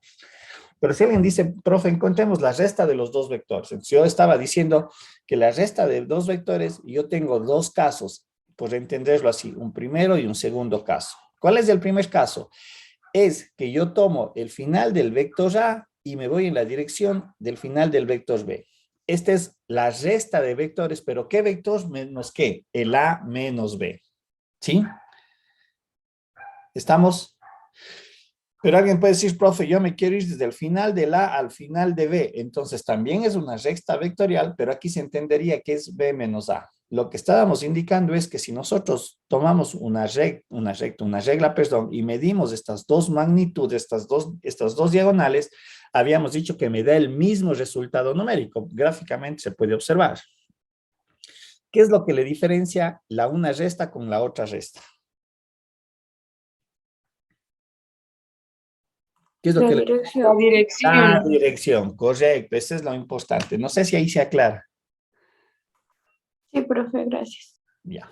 Pero si alguien dice, profe, encontremos la resta de los dos vectores. Entonces, yo estaba diciendo que la resta de dos vectores, yo tengo dos casos, por entenderlo así, un primero y un segundo caso. ¿Cuál es el primer caso? Es que yo tomo el final del vector A y me voy en la dirección del final del vector B. Esta es la resta de vectores, pero ¿qué vector menos qué? El A menos B. ¿Sí? ¿Estamos? Pero alguien puede decir, profe, yo me quiero ir desde el final del A al final de B. Entonces también es una resta vectorial, pero aquí se entendería que es B menos A. Lo que estábamos indicando es que si nosotros tomamos una regla, y medimos estas dos magnitudes, estas dos diagonales, habíamos dicho que me da el mismo resultado numérico. Gráficamente se puede observar. ¿Qué es lo que le diferencia la una resta con la otra resta? ¿Qué es lo La que le... dirección. La dirección, correcto, eso es lo importante. No sé si ahí se aclara. Sí, profe, gracias. Ya.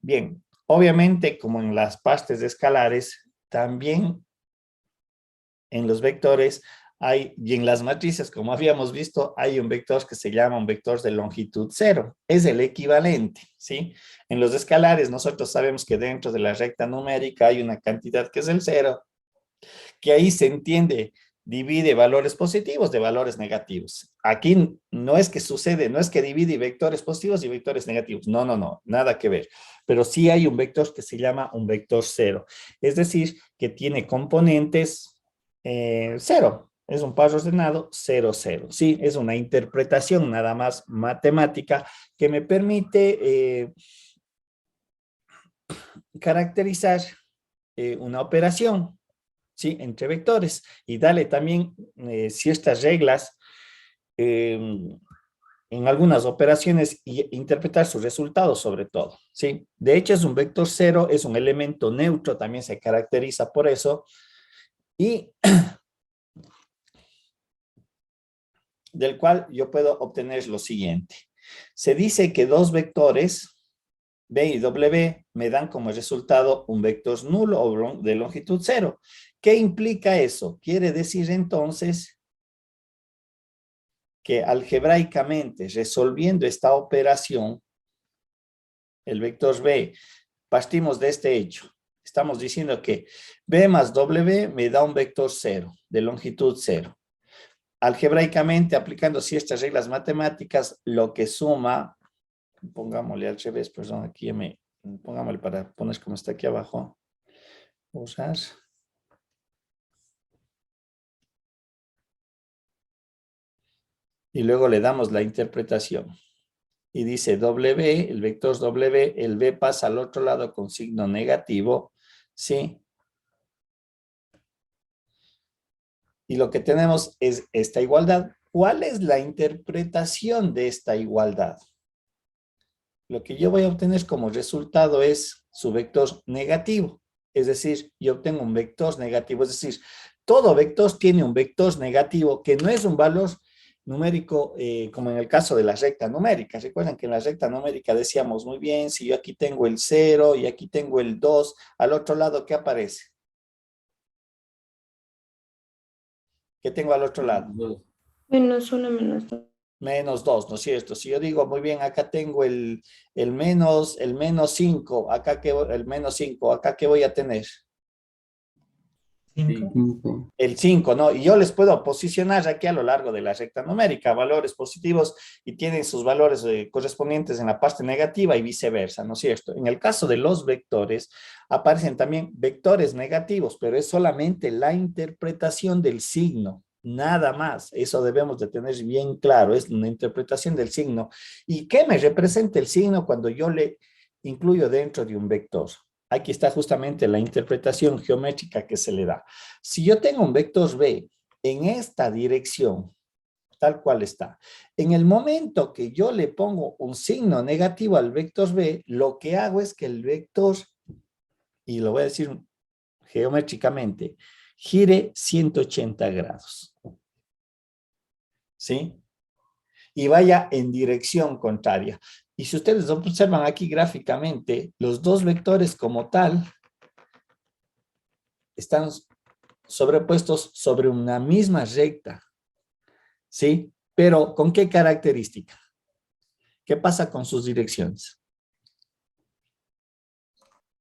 Bien, obviamente como en las partes escalares, también en los vectores hay, y en las matrices, como habíamos visto, hay un vector que se llama un vector de longitud cero. Es el equivalente, ¿sí? En los escalares nosotros sabemos que dentro de la recta numérica hay una cantidad que es el cero, que ahí se entiende, divide valores positivos de valores negativos. Aquí no es que sucede, no es que divide vectores positivos y vectores negativos. No, no, no, nada que ver. Pero sí hay un vector que se llama un vector cero. Es decir, que tiene componentes cero. Es un par ordenado 0, 0. Sí, es una interpretación nada más matemática que me permite caracterizar una operación, ¿sí? Entre vectores y darle también ciertas reglas en algunas operaciones y interpretar sus resultados sobre todo, ¿sí? De hecho es un vector cero, es un elemento neutro, también se caracteriza por eso y del cual yo puedo obtener lo siguiente. Se dice que dos vectores B y W me dan como resultado un vector nulo o de longitud cero. ¿Qué implica eso? Quiere decir entonces que algebraicamente resolviendo esta operación, el vector B, partimos de este hecho. Estamos diciendo que B más W me da un vector cero, de longitud cero. Algebraicamente, aplicando ciertas reglas matemáticas, lo que suma, pongámosle al revés, perdón, aquí pongámosle para poner como está aquí abajo, usar. Y luego le damos la interpretación. Y dice W, el vector W, el B pasa al otro lado con signo negativo, ¿sí? Y lo que tenemos es esta igualdad. ¿Cuál es la interpretación de esta igualdad? Lo que yo voy a obtener como resultado es su vector negativo. Es decir, yo obtengo un vector negativo. Es decir, todo vector tiene un vector negativo que no es un valor numérico como en el caso de la recta numérica. Recuerden que en la recta numérica decíamos muy bien, si yo aquí tengo el 0 y aquí tengo el 2, al otro lado, ¿qué aparece? ¿Qué tengo al otro lado? -1, -2. Menos 2, ¿no es cierto? Si yo digo, muy bien, acá tengo el menos 5, acá el menos 5, acá ¿qué voy a tener? 5. El 5, ¿no? Y yo les puedo posicionar aquí a lo largo de la recta numérica, valores positivos y tienen sus valores correspondientes en la parte negativa y viceversa, ¿no es cierto? En el caso de los vectores, aparecen también vectores negativos, pero es solamente la interpretación del signo. Nada más, eso debemos de tener bien claro, es una interpretación del signo. ¿Y qué me representa el signo cuando yo le incluyo dentro de un vector? Aquí está justamente la interpretación geométrica que se le da. Si yo tengo un vector B en esta dirección, tal cual está, en el momento que yo le pongo un signo negativo al vector B, lo que hago es que el vector, y lo voy a decir geométricamente, gire 180 grados. ¿Sí? Y vaya en dirección contraria. Y si ustedes observan aquí gráficamente, los dos vectores como tal están sobrepuestos sobre una misma recta, ¿sí? Pero ¿con qué característica? ¿Qué pasa con sus direcciones?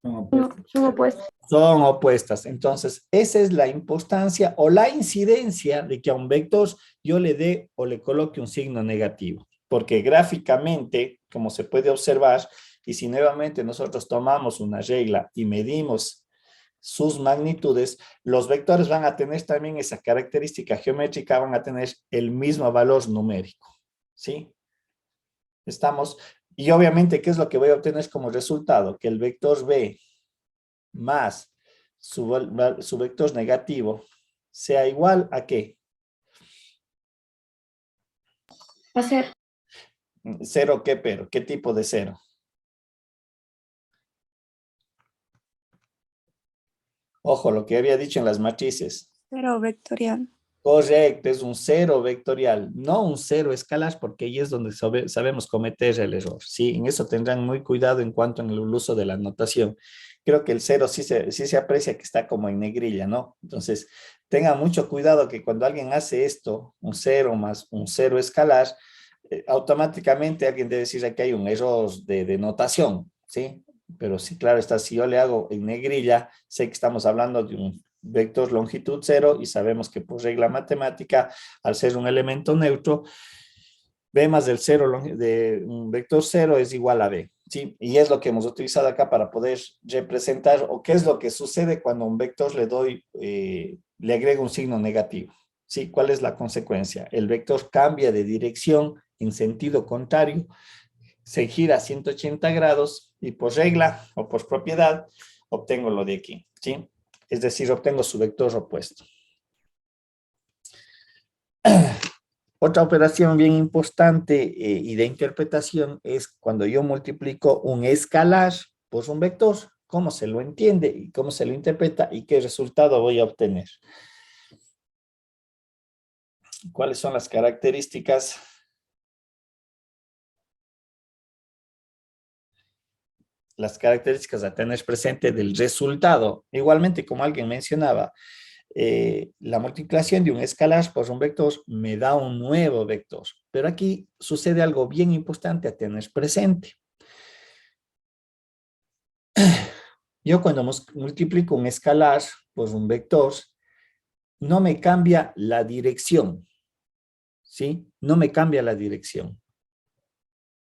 Son opuestos. Son opuestos. Son opuestas. Entonces, esa es la importancia o la incidencia de que a un vector yo le dé o le coloque un signo negativo. Porque gráficamente, como se puede observar, y si nuevamente nosotros tomamos una regla y medimos sus magnitudes, los vectores van a tener también esa característica geométrica, van a tener el mismo valor numérico. ¿Sí? Estamos, y obviamente, ¿qué es lo que voy a obtener como resultado? Que el vector B más su vector negativo sea igual a ¿qué? Va a ser ¿Cero qué, pero? ¿Qué tipo de cero? Ojo, lo que había dicho en las matrices. Pero vectorial. Correcto, es un cero vectorial, no un cero escalar, porque ahí es donde sabemos cometer el error. Sí, en eso tendrán muy cuidado en cuanto en el uso de la notación. Creo que el cero sí se aprecia que está como en negrilla, ¿no? Entonces, tengan mucho cuidado que cuando alguien hace esto, un cero más un cero escalar, automáticamente alguien debe decir que hay un error de notación, ¿sí? Pero sí, claro está, si yo le hago en negrilla, sé que estamos hablando de un vector longitud cero y sabemos que por regla matemática, al ser un elemento neutro, B más del cero de un vector cero es igual a B, ¿sí? Y es lo que hemos utilizado acá para poder representar o qué es lo que sucede cuando a un vector le agrego un signo negativo, ¿sí? ¿Cuál es la consecuencia? El vector cambia de dirección en sentido contrario, se gira a 180 grados y por regla o por propiedad obtengo lo de aquí, ¿sí? Es decir, obtengo su vector opuesto. Otra operación bien importante y de interpretación es cuando yo multiplico un escalar por un vector, cómo se lo entiende y cómo se lo interpreta y qué resultado voy a obtener. ¿Cuáles son las características? Las características a tener presente del resultado. Igualmente, como alguien mencionaba, la multiplicación de un escalar por un vector me da un nuevo vector. Pero aquí sucede algo bien importante a tener presente. Yo cuando multiplico un escalar por un vector, no me cambia la dirección, ¿sí? No me cambia la dirección.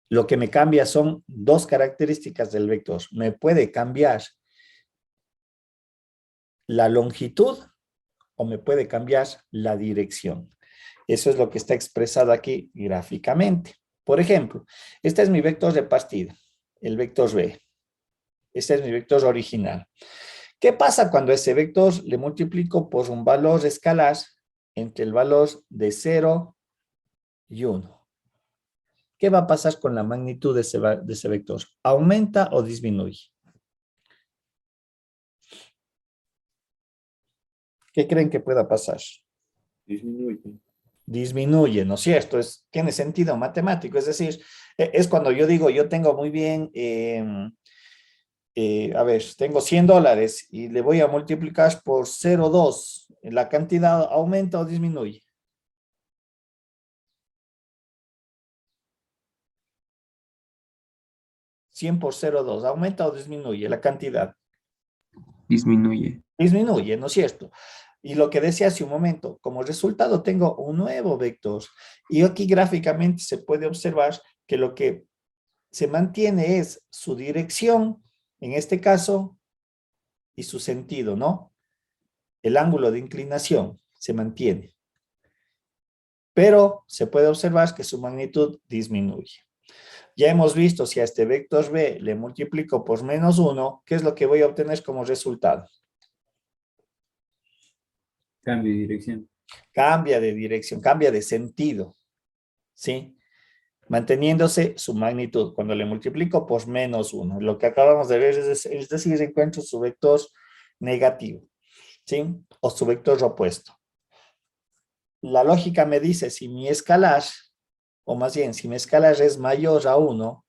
Lo que me cambia son dos características del vector. Me puede cambiar la longitud o me puede cambiar la dirección. Eso es lo que está expresado aquí gráficamente. Por ejemplo, este es mi vector de partida, el vector B. Este es mi vector original. ¿Qué pasa cuando ese vector le multiplico por un valor escalar entre el valor de 0 y 1? ¿Qué va a pasar con la magnitud de ese vector? ¿Aumenta o disminuye? ¿Qué creen que pueda pasar? Disminuye. Disminuye, ¿no es cierto? Tiene sentido matemático, es decir, es cuando yo digo, yo tengo muy bien, a ver, tengo $100 y le voy a multiplicar por 0,2, ¿la cantidad aumenta o disminuye? $100 por 0,2, ¿aumenta o disminuye la cantidad? Disminuye. Disminuye, ¿no es cierto? Y lo que decía hace un momento, como resultado tengo un nuevo vector. Y aquí gráficamente se puede observar que lo que se mantiene es su dirección, en este caso, y su sentido, ¿no? El ángulo de inclinación se mantiene. Pero se puede observar que su magnitud disminuye. Ya hemos visto si a este vector B le multiplico por -1, ¿qué es lo que voy a obtener como resultado? Cambio de dirección. Cambia de dirección, cambia de sentido, ¿sí? Manteniéndose su magnitud. Cuando le multiplico por -1, lo que acabamos de ver es decir, encuentro su vector negativo, ¿sí? O su vector opuesto. La lógica me dice si mi escalar, o más bien, si mi escalar es mayor a 1,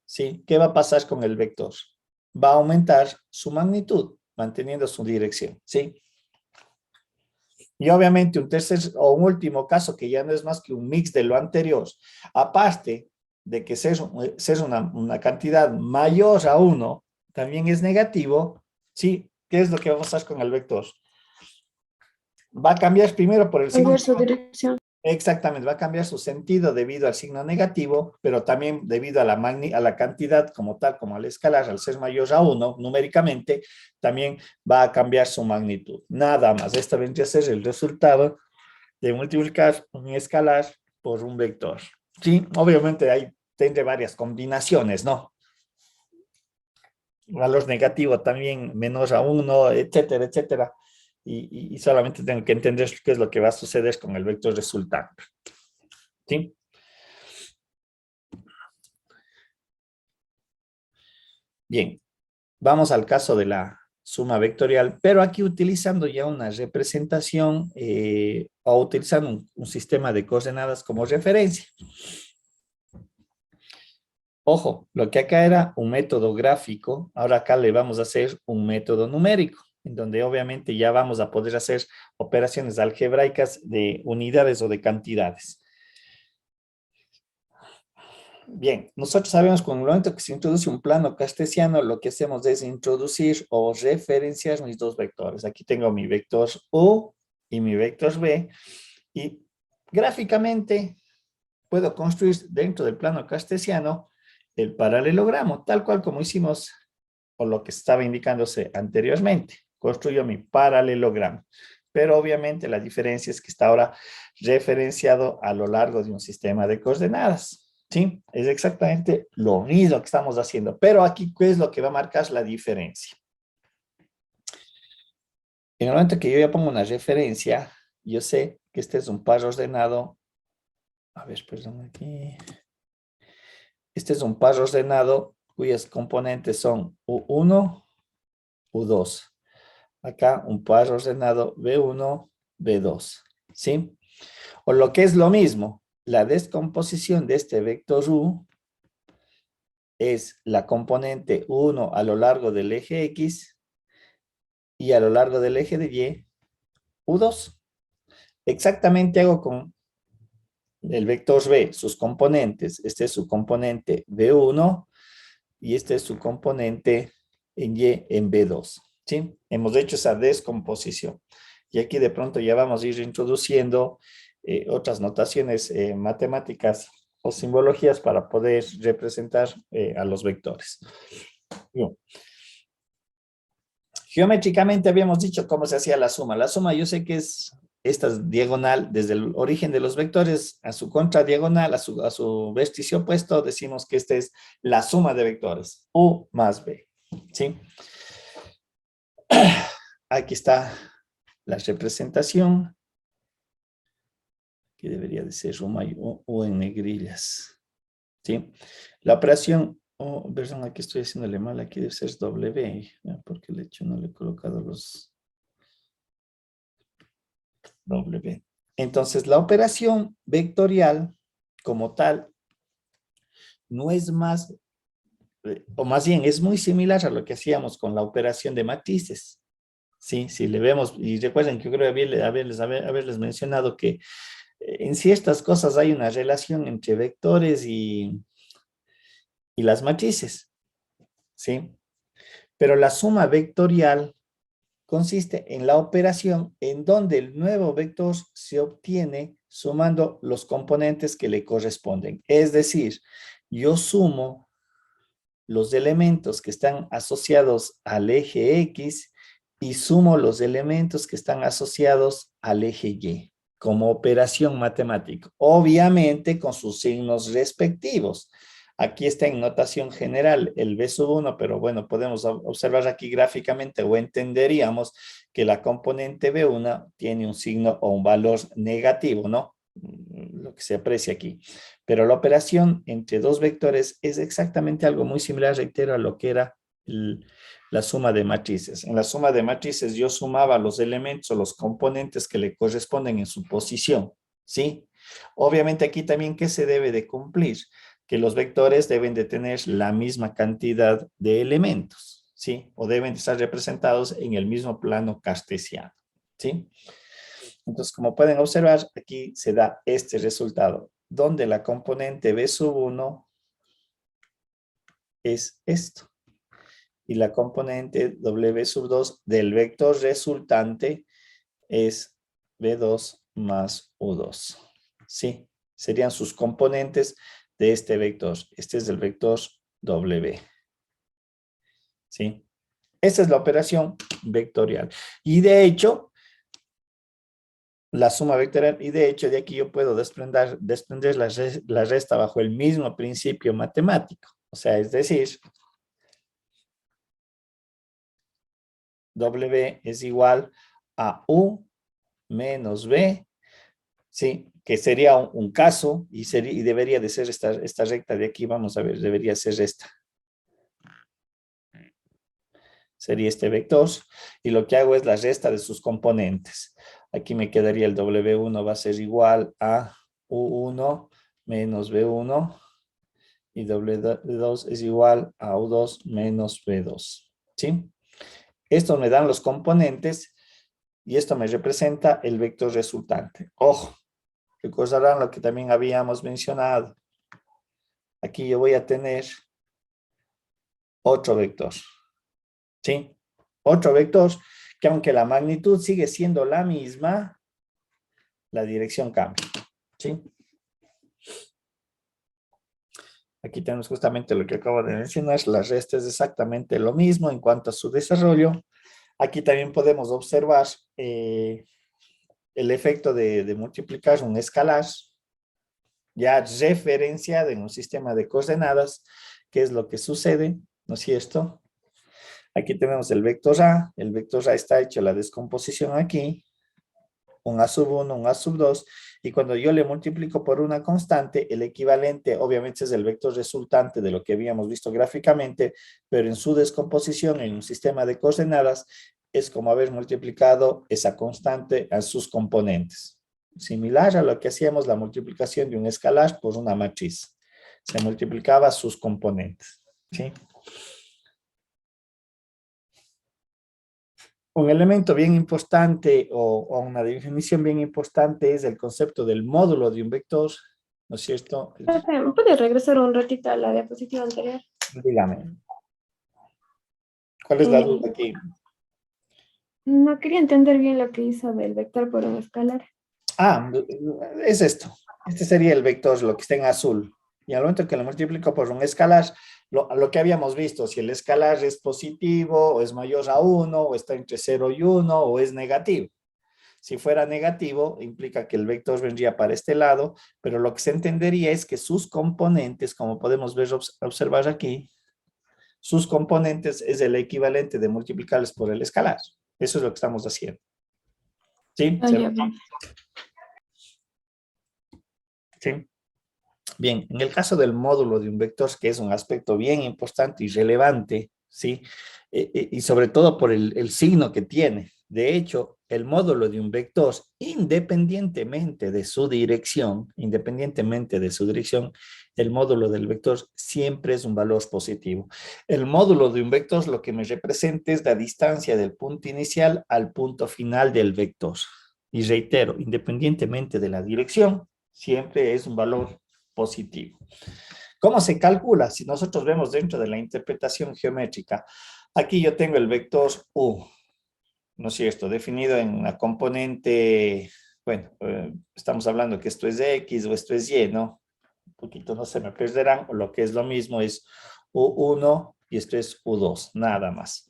¿sí? ¿Qué va a pasar con el vector? Va a aumentar su magnitud, manteniendo su dirección, ¿sí? Y obviamente un tercer o un último caso que ya no es más que un mix de lo anterior, aparte de que ser una cantidad mayor a 1, también es negativo, ¿sí? ¿Qué es lo que vamos a hacer con el vector? Va a cambiar primero por el signo. Cambiar su dirección. Exactamente, va a cambiar su sentido debido al signo negativo, pero también debido a la cantidad como tal, como al escalar, al ser mayor a 1, numéricamente, también va a cambiar su magnitud. Nada más, esta vendría a ser el resultado de multiplicar un escalar por un vector. Sí, obviamente ahí tendré varias combinaciones, ¿no? Valor negativo también, menor a 1, etcétera, etcétera. Y solamente tengo que entender qué es lo que va a suceder con el vector resultante. ¿Sí? Bien, vamos al caso de la suma vectorial, pero aquí utilizando ya una representación o utilizando un sistema de coordenadas como referencia. Ojo, lo que acá era un método gráfico, ahora acá le vamos a hacer un método numérico, en donde obviamente ya vamos a poder hacer operaciones algebraicas de unidades o de cantidades. Bien, nosotros sabemos que en el momento que se introduce un plano cartesiano, lo que hacemos es introducir o referenciar mis dos vectores. Aquí tengo mi vector U y mi vector B, y gráficamente puedo construir dentro del plano cartesiano el paralelogramo, tal cual como hicimos o lo que estaba indicándose anteriormente. Construyo mi paralelogramo. Pero obviamente la diferencia es que está ahora referenciado a lo largo de un sistema de coordenadas. ¿Sí? Es exactamente lo mismo que estamos haciendo. Pero aquí, ¿qué es lo que va a marcar la diferencia? En el momento que yo ya pongo una referencia, yo sé que este es un par ordenado. A ver, perdón, aquí. Este es un par ordenado cuyas componentes son U1, U2. Acá un par ordenado B1, B2. ¿Sí? O lo que es lo mismo, la descomposición de este vector U es la componente 1 a lo largo del eje X y a lo largo del eje de Y, U2. Exactamente hago con el vector B, sus componentes. Este es su componente B1 y este es su componente en Y en B2. ¿Sí? Hemos hecho esa descomposición. Y aquí de pronto ya vamos a ir introduciendo otras notaciones matemáticas o simbologías para poder representar a los vectores. Bien. Geométricamente habíamos dicho cómo se hacía la suma. La suma yo sé que es esta diagonal desde el origen de los vectores a su contradiagonal, a su vértice opuesto, decimos que esta es la suma de vectores, U más B. ¿Sí? Aquí está la representación, que debería de ser U en negrillas. ¿Sí? La operación, perdón, aquí estoy haciéndole mal, aquí debe ser W, porque el hecho no le he colocado los W. Entonces, la operación vectorial como tal no es más, o más bien es muy similar a lo que hacíamos con la operación de matrices. Sí, si le vemos, y recuerden que yo creo haberles mencionado que en ciertas cosas hay una relación entre vectores y las matrices, ¿sí? Pero la suma vectorial consiste en la operación en donde el nuevo vector se obtiene sumando los componentes que le corresponden. Es decir, yo sumo los elementos que están asociados al eje X y sumo los elementos que están asociados al eje Y como operación matemática, obviamente con sus signos respectivos. Aquí está en notación general el B1, pero bueno, podemos observar aquí gráficamente o entenderíamos que la componente B1 tiene un signo o un valor negativo, ¿no? Lo que se aprecia aquí. Pero la operación entre dos vectores es exactamente algo muy similar, reitero, a lo que era la suma de matrices. En la suma de matrices yo sumaba los elementos o los componentes que le corresponden en su posición, ¿sí? Obviamente aquí también, ¿qué se debe de cumplir? Que los vectores deben de tener la misma cantidad de elementos, ¿sí? O deben de estar representados en el mismo plano cartesiano, ¿sí? Entonces, como pueden observar, aquí se da este resultado, donde la componente B1 es esto. y la componente W sub 2 del vector resultante es B2 más U2. Sí, serían sus componentes de este vector. Este es el vector W. ¿Sí? Esa es la operación vectorial. Y de hecho, la suma vectorial, y de hecho de aquí yo puedo desprender la resta bajo el mismo principio matemático. O sea, es decir, W es igual a U menos B, ¿sí? Que sería un caso y debería de ser esta recta de aquí, vamos a ver, debería ser esta. Sería este vector, y lo que hago es la resta de sus componentes. Aquí me quedaría el W1 va a ser igual a U1 menos B1, y W2 es igual a U2 menos B2, ¿sí? Esto me dan los componentes, y esto me representa el vector resultante. Ojo, recordarán lo que también habíamos mencionado. Aquí yo voy a tener otro vector, ¿sí? Otro vector que aunque la magnitud sigue siendo la misma, la dirección cambia, ¿sí? Aquí tenemos justamente lo que acabo de mencionar, la resta es exactamente lo mismo en cuanto a su desarrollo. Aquí también podemos observar el efecto de multiplicar un escalar, ya referenciado en un sistema de coordenadas, que es lo que sucede, ¿no es cierto? Aquí tenemos el vector A está hecho la descomposición aquí, un A sub 1, un A sub 2, y cuando yo le multiplico por una constante, el equivalente obviamente es el vector resultante de lo que habíamos visto gráficamente, pero en su descomposición en un sistema de coordenadas es como haber multiplicado esa constante a sus componentes. Similar a lo que hacíamos la multiplicación de un escalar por una matriz. Se multiplicaba sus componentes, ¿sí? Un elemento bien importante o una definición bien importante es el concepto del módulo de un vector, ¿no es cierto? Profe, ¿puedes regresar un ratito a la diapositiva anterior? Dígame. ¿Cuál es la duda aquí? No quería entender bien lo que hizo del vector por un escalar. Ah, es esto. Este sería el vector, lo que está en azul. Y al momento que lo multiplico por un escalar, lo que habíamos visto, si el escalar es positivo, o es mayor a 1, o está entre 0 y 1, o es negativo. Si fuera negativo, implica que el vector vendría para este lado, pero lo que se entendería es que sus componentes, como podemos ver, observar aquí, sus componentes es el equivalente de multiplicarles por el escalar. Eso es lo que estamos haciendo. ¿Sí? Ah, ya, bien. ¿Sí? Bien, en el caso del módulo de un vector, que es un aspecto bien importante y relevante, ¿sí? Y sobre todo por el signo que tiene. De hecho, el módulo de un vector, independientemente de su dirección, el módulo del vector siempre es un valor positivo. El módulo de un vector lo que me representa es la distancia del punto inicial al punto final del vector. Y reitero, independientemente de la dirección, siempre es un valor positivo. ¿Cómo se calcula? Si nosotros vemos dentro de la interpretación geométrica, aquí yo tengo el vector U, ¿no es cierto? Definido en la componente, bueno, estamos hablando que esto es X o esto es Y, ¿no? Un poquito no se me perderán, o lo que es lo mismo es U1 y esto es U2, nada más.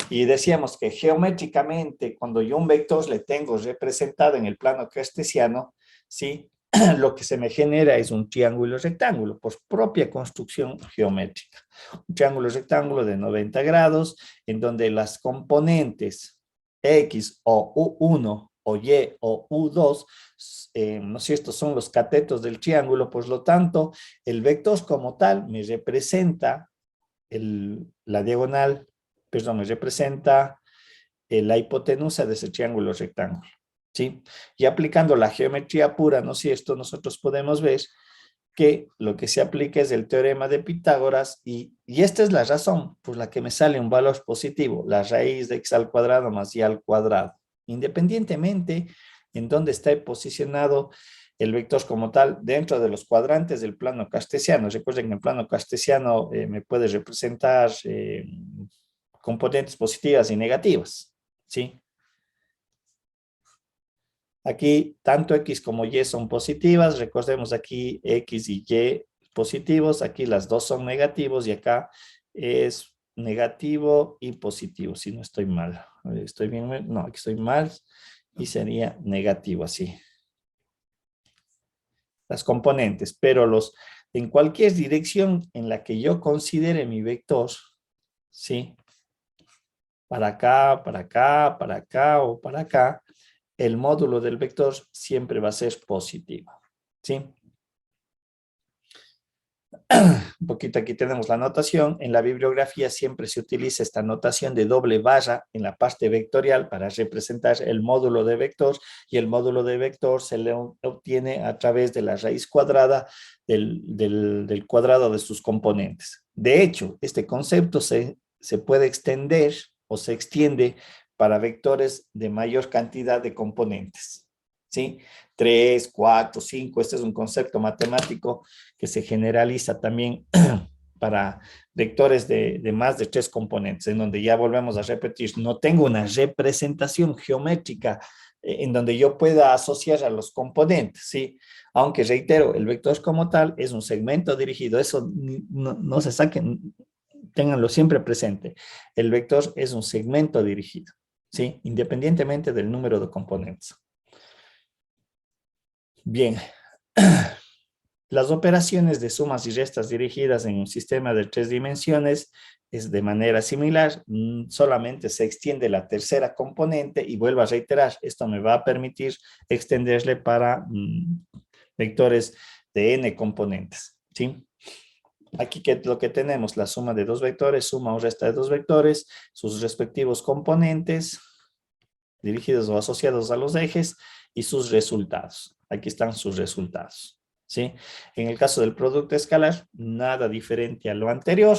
Y decíamos que geométricamente, cuando yo un vector le tengo representado en el plano cartesiano, ¿sí? Lo que se me genera es un triángulo rectángulo por propia construcción geométrica. Un triángulo rectángulo de 90 grados en donde las componentes X o U1 o Y o U2, ¿no es cierto?, son los catetos del triángulo, por lo tanto, el vector como tal me representa la diagonal, perdón, me representa la hipotenusa de ese triángulo rectángulo. ¿Sí? Y aplicando la geometría pura, ¿no es cierto? Nosotros podemos ver que lo que se aplica es el teorema de Pitágoras y esta es la razón por la que me sale un valor positivo, la raíz de x al cuadrado más y al cuadrado, independientemente en dónde está posicionado el vector como tal dentro de los cuadrantes del plano cartesiano. Recuerden que el plano cartesiano me puede representar componentes positivas y negativas, ¿sí? Aquí tanto X como Y son positivas, recordemos aquí X y Y positivos, aquí las dos son negativos y acá es negativo y positivo, si no estoy mal. ¿Estoy bien? No, aquí estoy mal y sería negativo así. Las componentes, pero en cualquier dirección en la que yo considere mi vector, ¿sí? Para acá, para acá, para acá o para acá, el módulo del vector siempre va a ser positivo, ¿sí? Un poquito aquí tenemos la notación. En la bibliografía siempre se utiliza esta notación de doble barra en la parte vectorial para representar el módulo de vector, y el módulo de vector se le obtiene a través de la raíz cuadrada del cuadrado de sus componentes. De hecho, este concepto se puede extender o se extiende para vectores de mayor cantidad de componentes, ¿sí? 3, 4, 5, este es un concepto matemático que se generaliza también para vectores de más de 3 componentes, en donde ya volvemos a repetir, no tengo una representación geométrica en donde yo pueda asociar a los componentes, ¿sí? Aunque reitero, el vector como tal es un segmento dirigido, eso no se saquen, ténganlo siempre presente. El vector es un segmento dirigido, ¿sí? Independientemente del número de componentes. Bien. Las operaciones de sumas y restas dirigidas en un sistema de 3 dimensiones es de manera similar, solamente se extiende la tercera componente y vuelvo a reiterar, esto me va a permitir extenderle para vectores de n componentes, ¿sí? Aquí ¿qué es lo que tenemos? La suma de dos vectores, suma o resta de dos vectores, sus respectivos componentes dirigidos o asociados a los ejes y sus resultados. Aquí están sus resultados, ¿sí? En el caso del producto escalar, nada diferente a lo anterior.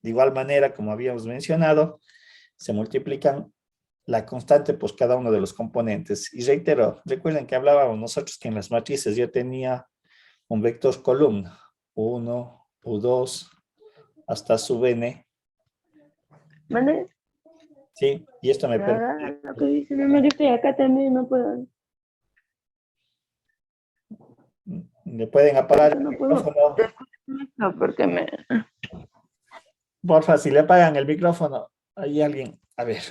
De igual manera, como habíamos mencionado, se multiplican la constante por cada uno de los componentes. Y reitero, recuerden que hablábamos nosotros que en las matrices yo tenía un vector columna, 1, U2, hasta sub n, ¿Mande? ¿sí? Y esto me permite... Nada, lo que dice, no me estoy acá también, no puedo. ¿Le pueden apagar el No puedo. micrófono? No, porque me... Porfa, si le apagan el micrófono, hay alguien, a ver,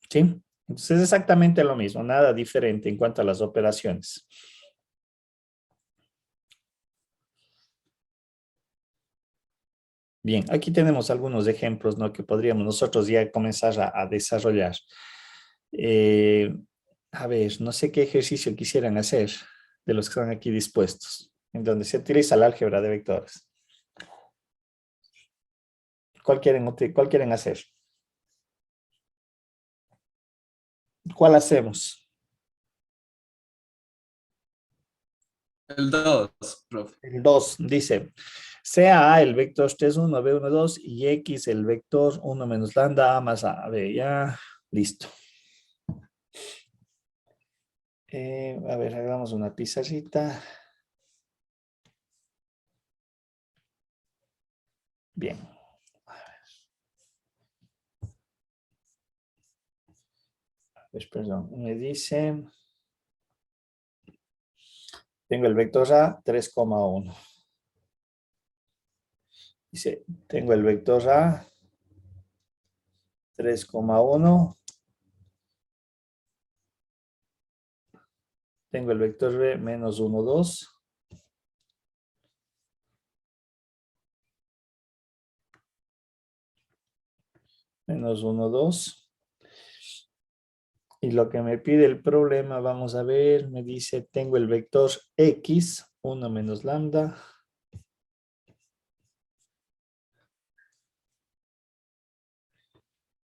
¿sí? Entonces es exactamente lo mismo, nada diferente en cuanto a las operaciones. Bien, aquí tenemos algunos ejemplos, ¿no?, que podríamos nosotros ya comenzar a desarrollar. A ver, no sé qué ejercicio quisieran hacer de los que están aquí dispuestos, en donde se utiliza el álgebra de vectores. ¿Cuál quieren hacer? ¿Cuál hacemos? El 2, profe. El 2 dice, sea A el vector 3, 1, B, 1, 2 y X el vector 1 menos lambda A más A. A ver, ya, listo. A ver, hagamos una pizarrita. Bien. Pues, perdón, me dice, tengo el vector A 3,1. Dice, tengo el vector A 3,1. Tengo el vector B menos 1, 2. Menos 1, 2. Y lo que me pide el problema, vamos a ver, me dice, tengo el vector X, 1 menos lambda.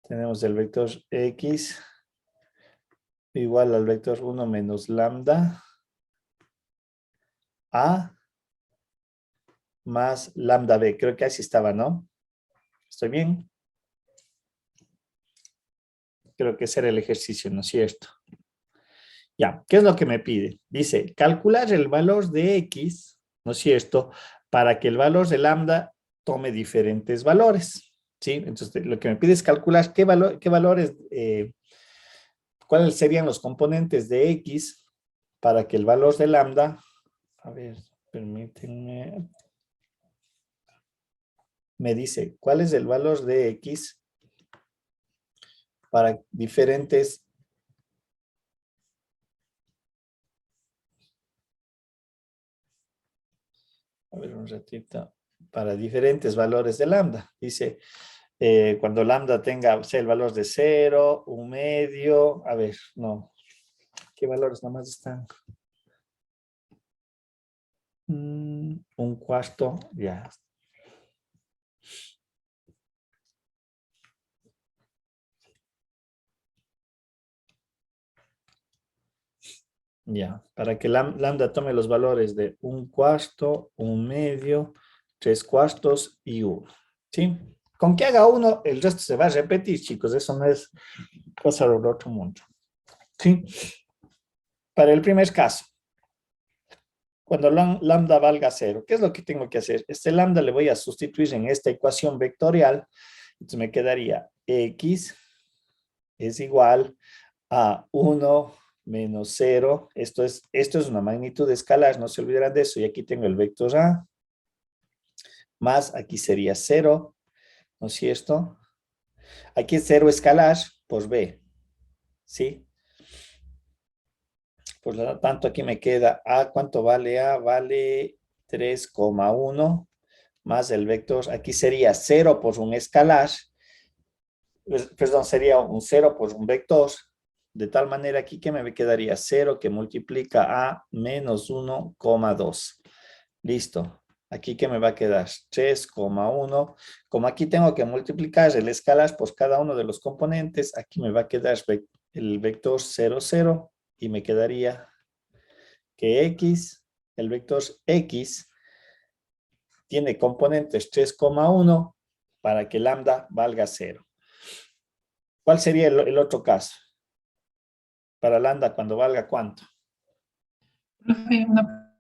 Tenemos el vector X igual al vector 1 menos lambda A más lambda B. Creo que así estaba, ¿no? ¿Estoy bien? Creo que ese era el ejercicio, ¿no es cierto? Ya, ¿qué es lo que me pide? Dice, calcular el valor de X, ¿no es cierto?, para que el valor de lambda tome diferentes valores, ¿sí? Entonces, lo que me pide es calcular qué valores, cuáles serían los componentes de X para que el valor de lambda, a ver, permítanme, me dice, ¿cuál es el valor de X para diferentes a ver un ratito, para diferentes valores de lambda? Dice, cuando lambda tenga, sea el valor de 0, 1/2, a ver, no, ¿qué valores nomás están? 1/4, ya. Ya, para que lambda tome los valores de 1/4, 1/2, 3/4 y 1. ¿Sí? Con que haga uno, el resto se va a repetir, chicos. Eso no es cosa del otro mundo. ¿Sí? Para el primer caso, cuando lambda valga 0, ¿qué es lo que tengo que hacer? Este lambda le voy a sustituir en esta ecuación vectorial. Entonces me quedaría x es igual a 1 menos 0. Esto es una magnitud escalar, no se olvidarán de eso. Y aquí tengo el vector A. Más aquí sería 0, ¿no es cierto? Aquí es 0 escalar por B, ¿sí? Por lo tanto, aquí me queda A. ¿Cuánto vale A? Vale 3,1 más el vector. Aquí sería 0 por un escalar. Perdón, sería un 0 por un vector. De tal manera aquí que me quedaría 0 que multiplica a menos 1,2. Listo. Aquí que me va a quedar 3,1. Como aquí tengo que multiplicar el escalar por cada uno de los componentes, aquí me va a quedar el vector 0, 0. Y me quedaría que X, el vector X, tiene componentes 3,1 para que lambda valga 0. ¿Cuál sería el otro caso? Para lambda cuando valga ¿cuánto? Profe, una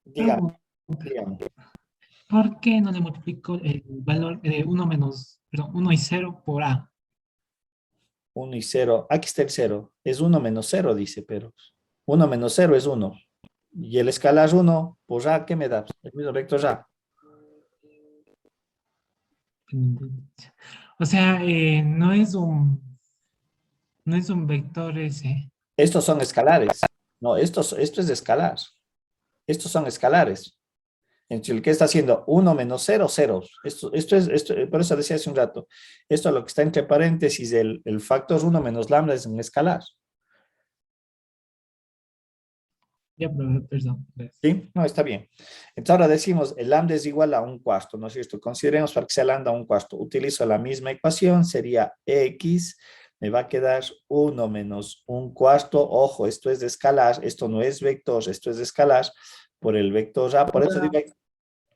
Dígame, pregunta. dígame. ¿Por qué no le multiplico el valor de 1 y 0 por A? 1 y 0. Aquí está el 0. Es 1 menos 0, dice, pero 1 menos 0 es 1. Y el escalar 1, pues A, ¿qué me da? El mismo vector A. O sea, no es un vector ese. Estos son escalares. No, esto es escalar. Estos son escalares. Entonces, el que está haciendo 1 menos 0, 0. Esto por eso decía hace un rato. Esto lo que está entre paréntesis, el factor 1 menos lambda es un escalar. Ya, profe, perdón. Gracias. ¿Sí? No, está bien. Entonces ahora decimos, el lambda es igual a 1/4, ¿no es cierto? Consideremos para que sea lambda 1/4. Utilizo la misma ecuación, sería x, me va a quedar 1 menos 1/4. Ojo, esto es de escalar, esto no es vector, esto es de escalar por el vector A. Por eso digo,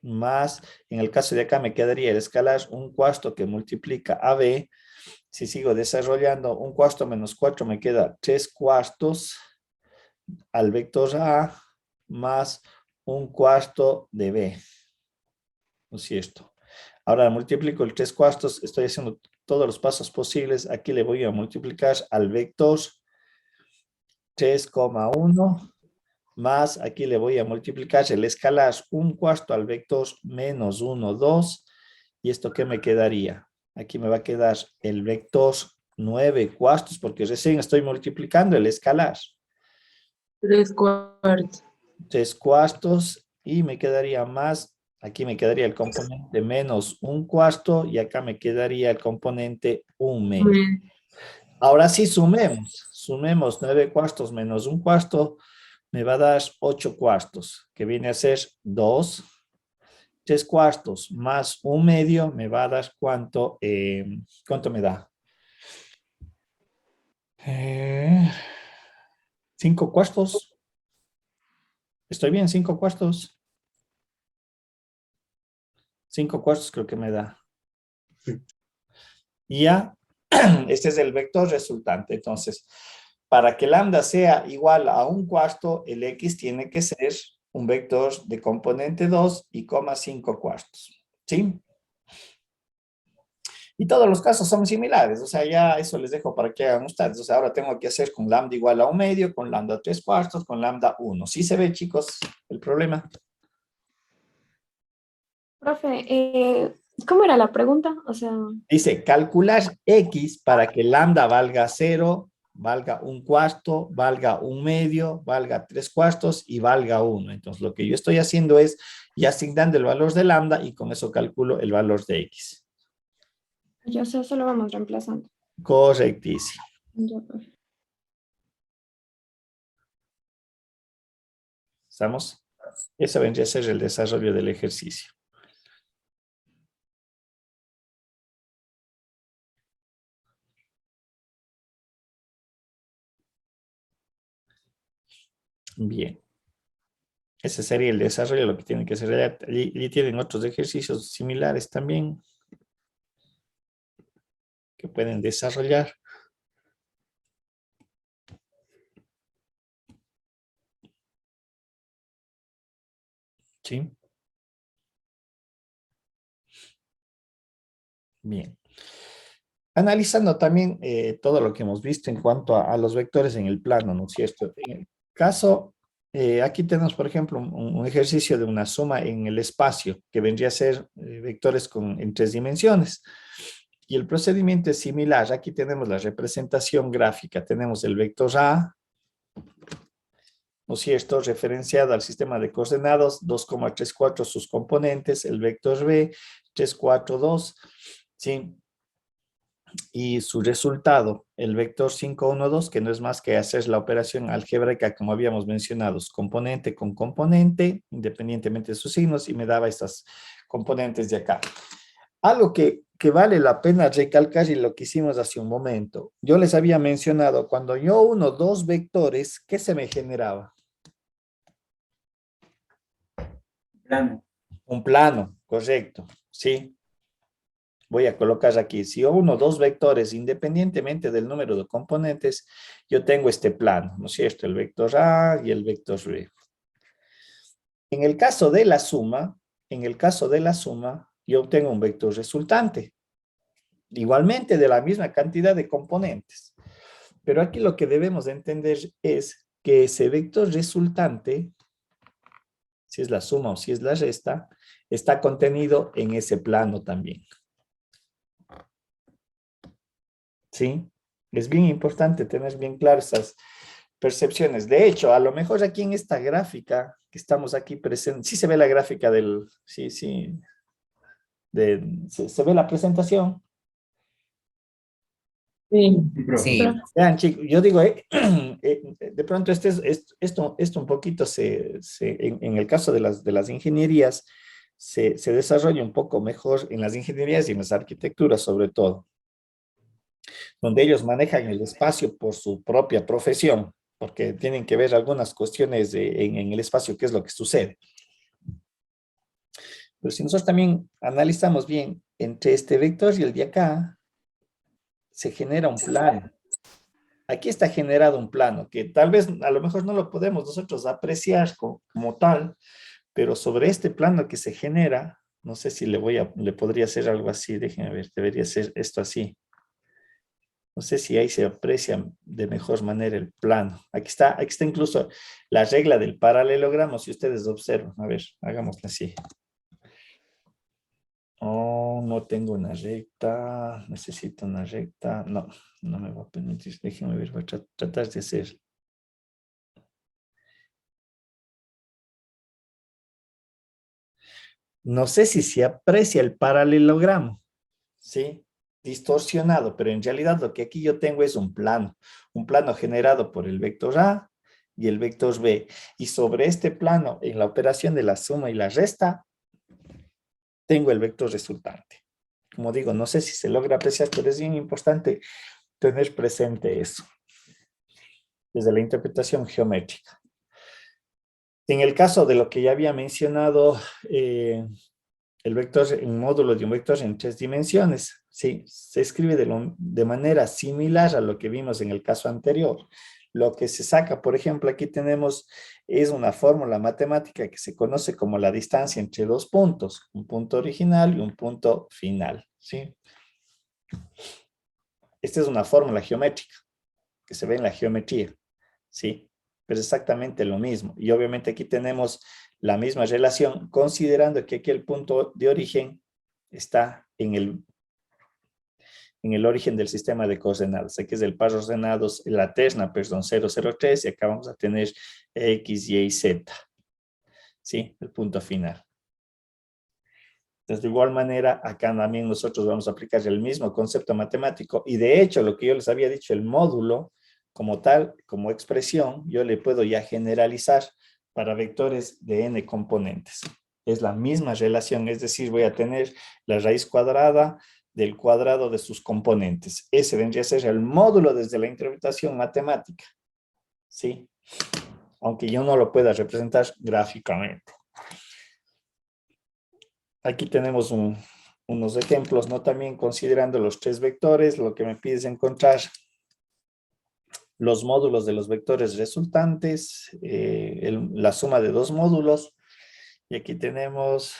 más, en el caso de acá me quedaría el escalar 1/4 que multiplica a B. Si sigo desarrollando, 1/4 menos 4 me queda 3/4 al vector A más 1/4 de B. ¿No es cierto? Ahora multiplico el 3/4, estoy haciendo todos los pasos posibles. Aquí le voy a multiplicar al vector 3,1 más, aquí le voy a multiplicar el escalar 1/4 al vector menos 1, 2. ¿Y esto qué me quedaría? Aquí me va a quedar el vector 9/4 porque recién estoy multiplicando el escalar. 3/4. 3/4 y me quedaría más, aquí me quedaría el componente menos 1/4 y acá me quedaría el componente 1/2. Ahora sí sumemos 9/4 menos 1/4, me va a dar 8/4, que viene a ser 2. 3/4 más 1/2 me va a dar ¿cuánto? ¿Cuánto me da? 5/4. ¿Estoy bien? 5/4. 5/4 creo que me da. Y ya, este es el vector resultante. Entonces, para que lambda sea igual a 1/4, el x tiene que ser un vector de componente 2 y 5/4. ¿Sí? Y todos los casos son similares, o sea, ya eso les dejo para que hagan ustedes. O sea, ahora tengo que hacer con lambda igual a 1/2, con lambda 3/4, con lambda 1. ¿Sí se ve, chicos, el problema? Profe, ¿cómo era la pregunta? O sea, Dice, calcular x para que lambda valga 0, valga 1/4, valga 1/2, valga 3/4 y valga 1. Entonces, lo que yo estoy haciendo es ya asignando el valor de lambda y con eso calculo el valor de x. yo sé, solo vamos reemplazando. Correctísimo. Ya, profe. ¿Estamos? Eso vendría a ser el desarrollo del ejercicio. Bien. Ese sería el desarrollo, lo que tienen que hacer. Y tienen otros ejercicios similares también que pueden desarrollar. ¿Sí? Bien. Analizando también todo lo que hemos visto en cuanto a los vectores en el plano, ¿no es cierto? En el caso, aquí tenemos, por ejemplo, un ejercicio de una suma en el espacio, que vendría a ser vectores en 3 dimensiones. Y el procedimiento es similar. Aquí tenemos la representación gráfica. Tenemos el vector A, ¿no es cierto?, referenciado al sistema de coordenadas, 2,34 sus componentes, el vector B, 3,42, ¿sí? Y su resultado, el vector 5,12, que no es más que hacer la operación algébrica como habíamos mencionado, componente con componente, independientemente de sus signos, y me daba estas componentes de acá. Algo que vale la pena recalcar y lo que hicimos hace un momento. Yo les había mencionado, cuando yo uno dos vectores, ¿qué se me generaba? Plano. Un plano, correcto, ¿sí? Voy a colocar aquí, si yo uno dos vectores, independientemente del número de componentes, yo tengo este plano, ¿no es cierto? El vector A y el vector B. En el caso de la suma, yo obtengo un vector resultante. Igualmente de la misma cantidad de componentes. Pero aquí lo que debemos entender es que ese vector resultante, si es la suma o si es la resta, está contenido en ese plano también. ¿Sí? Es bien importante tener bien claras esas percepciones. De hecho, a lo mejor aquí en esta gráfica que estamos aquí presentes, sí se ve la gráfica del, sí, se ve la presentación. Sí. Sí. Profe. Vean, chicos, yo digo, de pronto esto un poquito en el caso de las ingenierías, se desarrolla un poco mejor en las ingenierías y en las arquitecturas sobre todo, donde ellos manejan el espacio por su propia profesión, porque tienen que ver algunas cuestiones en el espacio, qué es lo que sucede. Pero si nosotros también analizamos bien, entre este vector y el de acá, se genera un plano. Aquí está generado un plano que tal vez a lo mejor no lo podemos nosotros apreciar como tal, pero sobre este plano que se genera, no sé si le podría hacer algo así, déjenme ver, debería ser esto así. No sé si ahí se aprecia de mejor manera el plano. Aquí está incluso la regla del paralelogramo, si ustedes observan. A ver, hagámoslo así. Oh, no tengo una recta, necesito una recta. No, no me va a permitir. Déjenme ver, voy a tratar de hacer. No sé si se aprecia el paralelogramo, ¿sí? Distorsionado, pero en realidad lo que aquí yo tengo es un plano generado por el vector A y el vector B. Y sobre este plano, en la operación de la suma y la resta, tengo el vector resultante. Como digo, no sé si se logra apreciar, pero es bien importante tener presente eso desde la interpretación geométrica. En el caso de lo que ya había mencionado, el vector, un módulo de un vector en 3 dimensiones, sí, se escribe de manera similar a lo que vimos en el caso anterior. Lo que se saca, por ejemplo, aquí tenemos, es una fórmula matemática que se conoce como la distancia entre dos puntos, un punto original y un punto final, ¿sí? Esta es una fórmula geométrica que se ve en la geometría, ¿sí? Pero es exactamente lo mismo. Y obviamente aquí tenemos la misma relación, considerando que aquí el punto de origen está en el origen del sistema de coordenadas. Aquí es el par ordenados, la terna, perdón, 0, 0, 3, y acá vamos a tener X, Y, Z. ¿Sí? El punto final. Entonces, de igual manera, acá también nosotros vamos a aplicar el mismo concepto matemático, y de hecho, lo que yo les había dicho, el módulo, como tal, como expresión, yo le puedo ya generalizar para vectores de n componentes. Es la misma relación, es decir, voy a tener la raíz cuadrada del cuadrado de sus componentes. Ese vendría a ser el módulo desde la interpretación matemática, ¿sí? Aunque yo no lo pueda representar gráficamente. Aquí tenemos unos ejemplos, ¿no? También considerando los 3 vectores, lo que me pide es encontrar los módulos de los vectores resultantes, la suma de 2 módulos, y aquí tenemos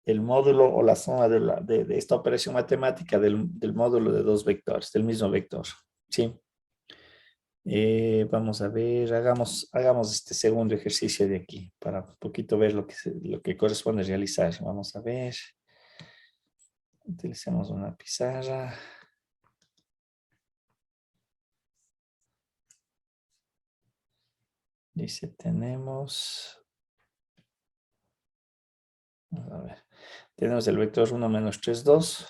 el módulo o la suma de esta operación matemática del módulo de 2 vectores, del mismo vector, ¿sí? Vamos a ver, hagamos este segundo ejercicio de aquí, para un poquito ver lo que corresponde realizar. Vamos a ver. Utilicemos una pizarra. Dice, tenemos... Vamos a ver. Tenemos el vector 1 menos 3, 2.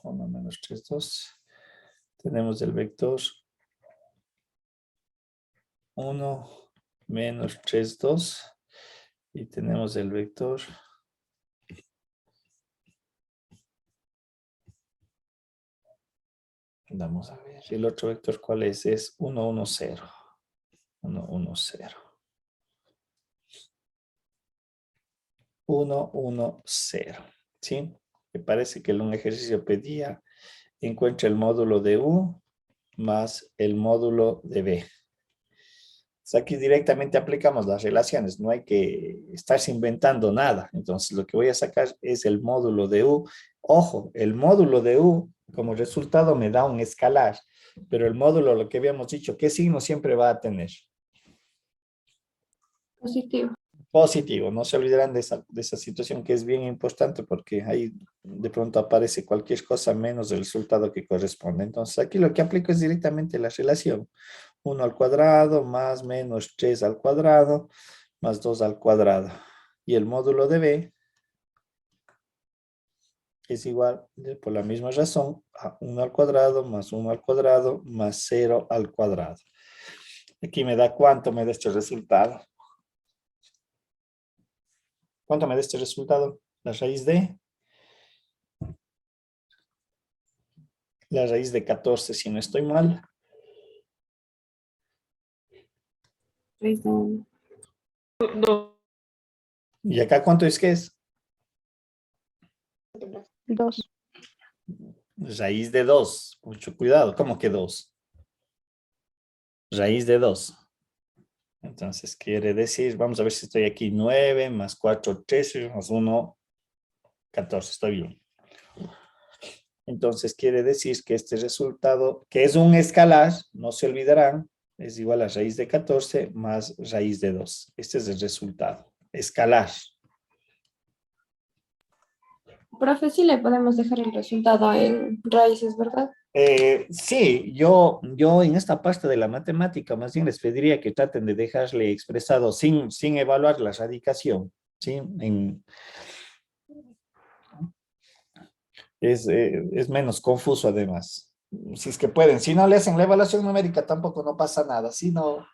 1 menos 3, 2. Tenemos el vector 1 menos 3, 2. Y tenemos el vector... Vamos a ver. ¿El otro vector cuál es? Es 1, 1, 0. 1, 1, 0. 1, 1, 0. ¿Sí? Me parece que un ejercicio pedía encuentra el módulo de U más el módulo de B. Entonces aquí directamente aplicamos las relaciones, no hay que estarse inventando nada. Entonces lo que voy a sacar es el módulo de U. Ojo, el módulo de U como resultado me da un escalar, pero el módulo, lo que habíamos dicho, ¿qué signo siempre va a tener? Positivo. Positivo. No se olvidarán de esa situación que es bien importante, porque ahí de pronto aparece cualquier cosa menos el resultado que corresponde. Entonces aquí lo que aplico es directamente la relación. 1 al cuadrado más menos 3 al cuadrado más 2 al cuadrado. Y el módulo de B es igual, por la misma razón, a 1 al cuadrado más 1 al cuadrado más 0 al cuadrado. Aquí me da cuánto me da este resultado. ¿Cuánto me da este resultado? La raíz de 14, si no estoy mal. ¿Y acá cuánto es que es? 2. Raíz de 2. Mucho cuidado. ¿Cómo que 2? Raíz de 2. Entonces quiere decir, vamos a ver si estoy aquí, 9 más 4, 13 más 1, 14. Estoy bien. Entonces quiere decir que este resultado, que es un escalar, no se olvidarán, es igual a raíz de 14 más raíz de 2. Este es el resultado. Escalar. Profe, sí le podemos dejar el resultado en raíces, ¿verdad? Sí, yo en esta parte de la matemática más bien les pediría que traten de dejarle expresado sin evaluar la radicación, ¿sí? Es menos confuso además. Si es que pueden, si no le hacen la evaluación numérica tampoco no pasa nada, si no,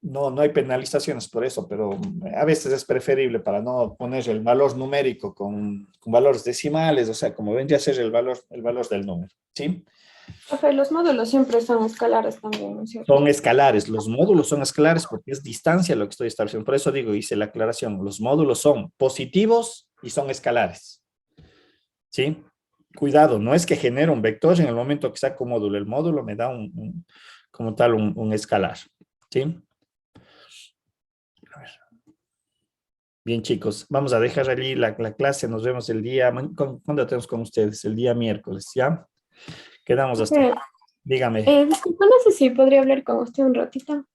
no hay penalizaciones por eso, pero a veces es preferible para no poner el valor numérico con valores decimales, o sea, como vendría a ser el valor del número, ¿sí? Profe, los módulos siempre son escalares también, ¿no es cierto? Son escalares, los módulos son escalares porque es distancia lo que estoy estableciendo, por eso digo, hice la aclaración, los módulos son positivos y son escalares, ¿sí? Cuidado, no es que genere un vector en el momento que saco un módulo, el módulo me da como tal un escalar, ¿sí? Bien, chicos, vamos a dejar allí la clase. Nos vemos el día. ¿Cuándo tenemos con ustedes? El día miércoles, ¿ya? Quedamos hasta. Dígame. Disculpa, no sé si podría hablar con usted un ratito.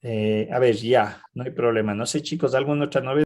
A ver, ya, no hay problema. No sé, chicos, ¿alguna otra novedad?